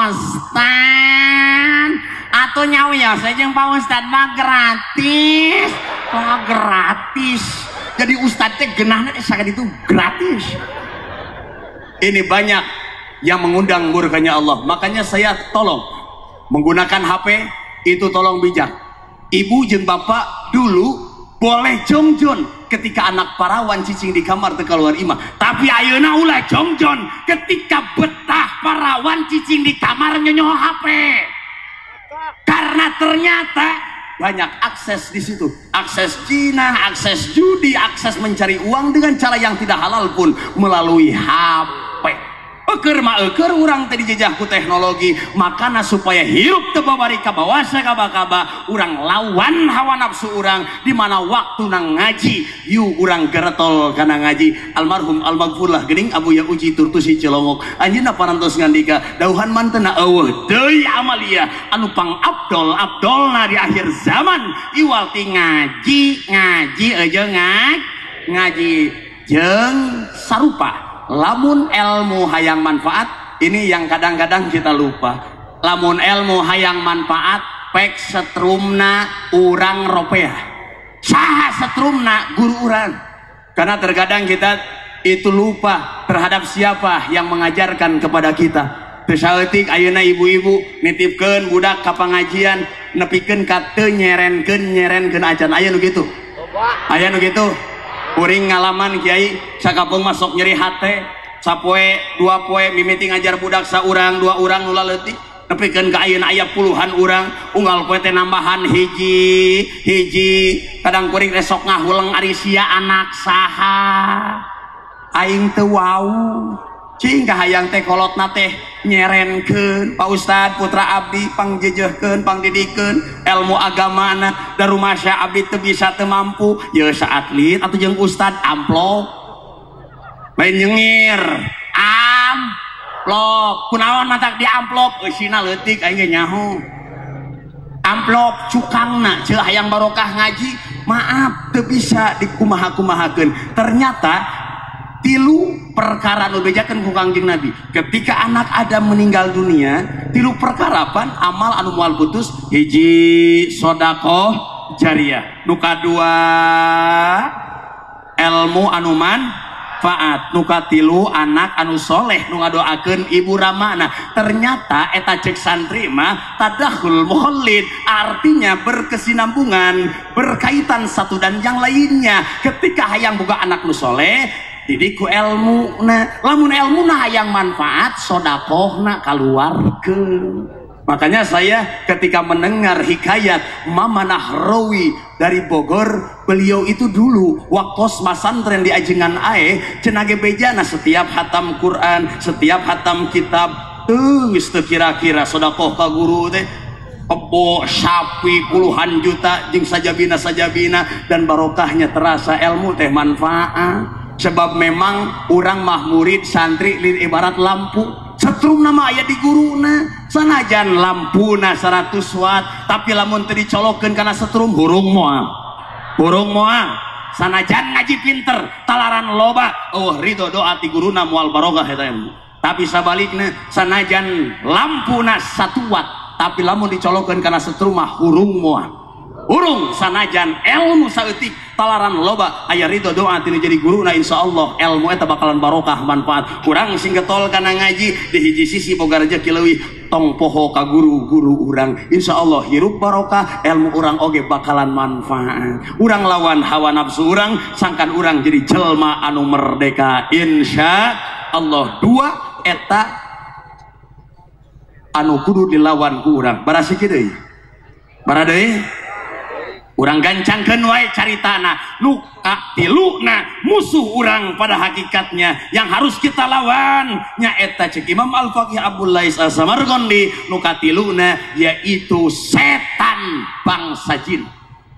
Ustad atuh nyawios jeung Pak Ustad mah gratis. Oh gratis. Jadi Ustad teh geunahna teh saged itu gratis. Ini banyak yang mengundang murkanya Allah. Makanya saya tolong menggunakan HP itu tolong bijak. Ibu jeung bapak dulu boleh jongjon ketika anak parawan cicing di kamar teu keluar imah. Tapi ayeuna ulah jongjon ketika betah parawan cicing di kamar nyonyoh HP. Karena ternyata banyak akses di situ. Akses zina, akses judi, akses mencari uang dengan cara yang tidak halal pun melalui HP. Eker mah eker urang teh dijajah ku teknologi, makana supaya hirup teu babari ka bawasa kaba-kaba urang lawan hawa nafsu urang di mana waktu nang ngaji yu urang geretol kana ngaji. Almarhum almaghfurlah geuning Abu Ya Uji Turtusi Cilongok anjeunna parantos ngandika dawuhan mantena eueuh deui amalia anu pang abdolna di akhir zaman iwal ti ngaji jeung ngaji jeung sarupa. Lamun ilmu hayang manfaat, ini yang kadang-kadang kita lupa. Lamun ilmu hayang manfaat, pek setrumna urang ropeah. Saha setrumna guru urang. Karena terkadang kita itu lupa terhadap siapa yang mengajarkan kepada kita. Tersaeutik ayeuna ibu-ibu nitipkeun budak ka pangajian, nepikeun ka teu nyerenkeun acan. Aya nu kitu. Aya nu kitu. Kuring ngalaman Kiai sakapeung masuk nyeri hate sapoe dua poe mimiti ngajar budak saurang dua urang nu leutik nepikeun ka ayeuna aya puluhan urang unggal poe teh nambahan hiji kadang kuring resok ngahuleng ari sia anak saha aing teu wau cing kahayang teh kolotna teh nyerenkeun Pak Ustad putra abdi pangjejehkeun pangdidikeun ilmu agamana da rumasya abdi teu bisa teu mampu ye saatlit atuh jeung Ustad amplop main nyengir amplop kunaon matak di amplop eusina leutik aing ge nyaho amplop cukangna ceuk hayang barokah ngaji maaf teu bisa dikumaha-kumahakeun. Ternyata tilu perkara nu bejakeun ku Kangjeng Nabi ketika anak Adam meninggal dunia, tilu perkara pan amal anu moal putus. Hiji sedekah jariyah, nu kadua ilmu anu manfaat, nu katilu anak anu soleh nu ngadoakeun ibu ramana. Ternyata eta cek santri mah tadakhul mukhallid, artinya berkesinambungan, berkaitan satu dan yang lainnya. Ketika hayang boga anak nu soleh didiku ilmu lamun ilmu hayang manfaat sodakohna kaluarkeun. Makanya saya ketika mendengar hikayat Mama Nahrawi dari Bogor, beliau itu dulu waktu masantren di Ajengan Ae cenage bejana setiap hatam Quran, setiap hatam kitab geus teu kira-kira sodakoh ka guru teh kebo sapi puluhan juta jeung sajabina dan barokahnya terasa ilmu teh manfaat. Sebab memang orang mah murid santri lin ibarat lampu setrum nama aya di guruna sanajan lampuna 100 watt tapi lamun teu dicolokeun kana setrum hurung moal sanajan ngaji pinter talaran loba ridho doa ti guruna moal barokah eta tapi sabalikna sanajan lampuna 1 watt tapi lamun dicolokeun kana setrum mah hurung urung sanajan ilmu saeutik talaran loba aya ridho doa tinu jadi guruna insyaallah ilmu eta bakalan barokah manfaat urang sing getol kana ngaji di hiji sisi boga rezeki leuwih tong poho ka guru-guru urang insyaallah hirup barokah ilmu urang oge bakalan manfaat urang lawan hawa nafsu urang sangkan urang jadi jelma anu merdeka insyaallah. 2 eta anu kudu dilawan ku urang barasiki deui baradeui urang gancangkeun wae caritana nu katiluna musuh urang pada hakikatnya yang harus kita lawan nyaeta cek Imam Al-Faqih Abdul Lais As-Samarqandi nu katiluna yaitu setan bangsa jin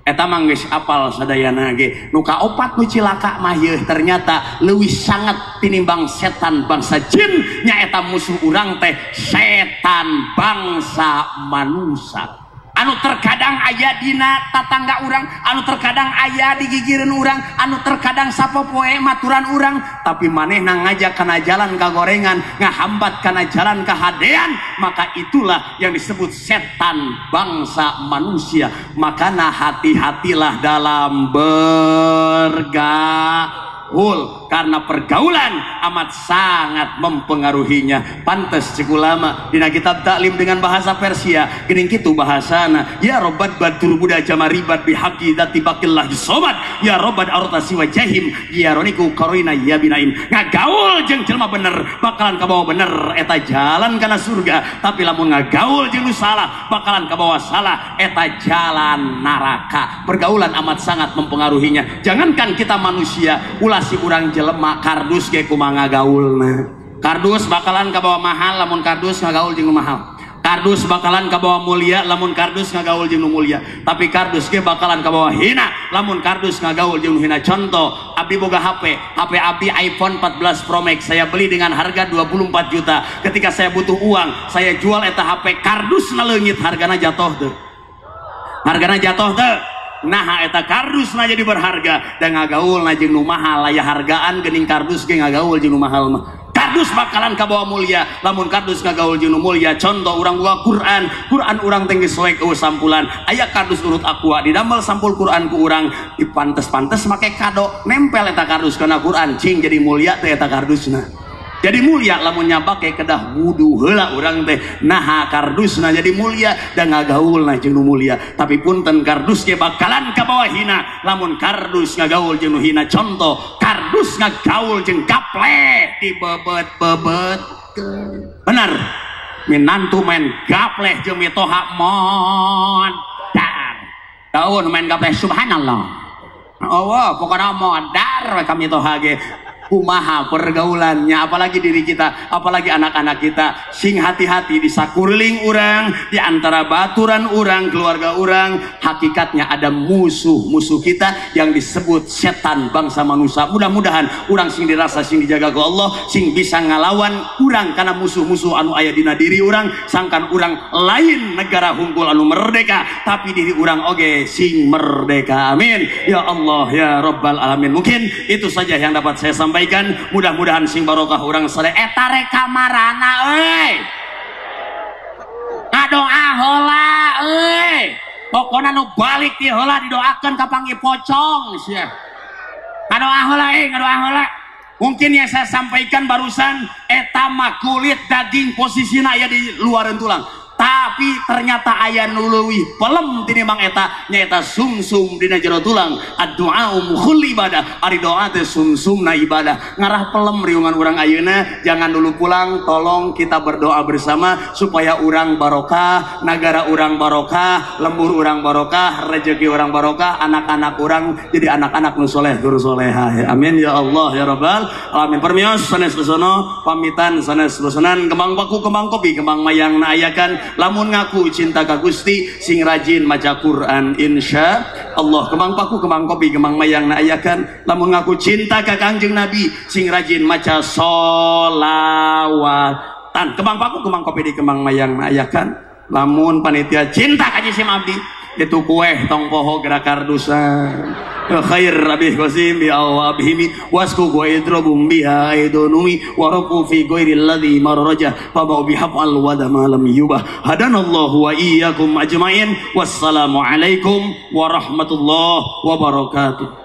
eta mah geus apal sadayana ge nu kaopat nu cilaka mah yeuh ternyata leuwih sangat tinimbang setan bangsa jin nyaeta musuh urang teh setan bangsa manusia anu terkadang aya dina tatangga urang anu terkadang aya di gigireun urang anu terkadang sapopoe maturan urang tapi manehna ngajak kana jalan kagorengan ngahambat kana jalan kahadean maka itulah yang disebut setan bangsa manusia makana hati-hatilah dalam bergaul karena pergaulan amat sangat mempengaruhinya. Pantes cek ulama dina kitab taklim dengan bahasa Persia geuning kitu bahasana ya robat badur buda jama ribat bihaqi dzati baqillah sobat ya robat artasi wajahim ya roniku qarina ya binaim ngagaul jeung jelema bener bakalan kabawa bener eta jalan kana surga tapi lamun ngagaul jeung nu salah bakalan kabawa salah eta jalan neraka. Pergaulan amat sangat mempengaruhinya. Jangankan kita manusia ulah si urang jelema kardus ge kumaha ngagaulna kardus bakalan kabawa mahal lamun kardus ngagaul jeung nu mahal kardus bakalan kabawa mulia lamun kardus ngagaul jeung nu mulia tapi kardus ge bakalan kabawa hina lamun kardus ngagaul jeung nu hina. Contoh abdi boga HP abdi iPhone 14 Pro Max saya beli dengan harga 24 juta ketika saya butuh uang saya jual eta HP kardus na leungit hargana jatuh teu nah eta kardus na jadi berharga dan ngagaul na jeung nu mahal aya hargaan geuning kardus ge ngagaul jeung nu mahal mah kardus bakalan kabawa mulia lamun kardus ngagaul jeung nu mulia. Contoh urang boga Quran urang teh geus soek eueuh sampulan aya kardus urut aqua didamel sampul Quran ku urang dipantes-pantes make kado nempel eta kardus kana Quran cing jadi mulia teh eta kardusna jadi mulia lamun nyabake kedah wudu heula urang teh naha kardusna jadi mulia dan ngagaulna jeung nu mulia tapi punten kardus ge bakalan kabawa hina lamun kardus ngagaul jeung nu hina. Contoh kardus ngagaul jeung gapleh dibebet-bebet bener minantu main gapleh jeung mitoha modar daun main gapleh subhanallah pokoknya modar we ka mitoha ge. Kumaha pergaulannya apalagi diri kita apalagi anak-anak kita sing hati-hati di sakurling urang di antara baturan urang keluarga urang hakikatnya ada musuh kita yang disebut setan bangsa manusia. Mudah-mudahan urang sing dirasa sing dijaga ku Allah sing bisa ngalawan urang karena musuh-musuh anu aya dina diri urang sangkan urang lain negara hungkul anu merdeka tapi diri urang oge sing merdeka. Amin ya Allah ya Rabbal Alamin. Mungkin itu saja yang dapat saya sampaikan. Mudah-mudahan sing barokah urang sare eta rek kamarana euy ngadoa heula euy pokona nu balik ti heula didoakeun ka Pangi Pocong sia ngadoa heula mungkin yang saya sampaikan barusan eta mah kulit daging posisina aya di luareun tulang tapi ternyata aya nu leuwih pelem tinimbang eta nyaeta sumsum dina jero tulang. Ad-du'a mukhul ibadah ari doa teh sumsumna ibadah ngarah pelem riungan urang ayeuna. Jangan dulu pulang tolong kita berdoa bersama supaya urang barokah negara urang barokah lembur urang barokah rezeki urang barokah anak-anak urang jadi anak-anak nu soleh dur solehah. Amin ya Allah ya Rabbal Alamin. Permios sanes lesono pamitan sanes lesonan kembang baku kembang kopi kembang mayang na ayakan lamun lamun ngaku cinta ka Gusti sing rajin maca Quran insya Allah. Kemang paku kemang kopi kemang mayang na ayakan. Lamun ngaku cinta ka Kangjeng Nabi sing rajin maca sholawatan. Kemang paku kemang kopi di kemang mayang na ayakan. Lamun panitia cinta ka jisim abdi itu kue tong poho gerak kardusan khair rabih qasim bi awabihimi wasku gue idrobum biha aidonumi waraku fi ghairil ladzi marraja fa ba'u bihafal wada malam yubah hadanallahu wa iyyakum ajmain wassalamu alaikum warahmatullahi wabarakatuh.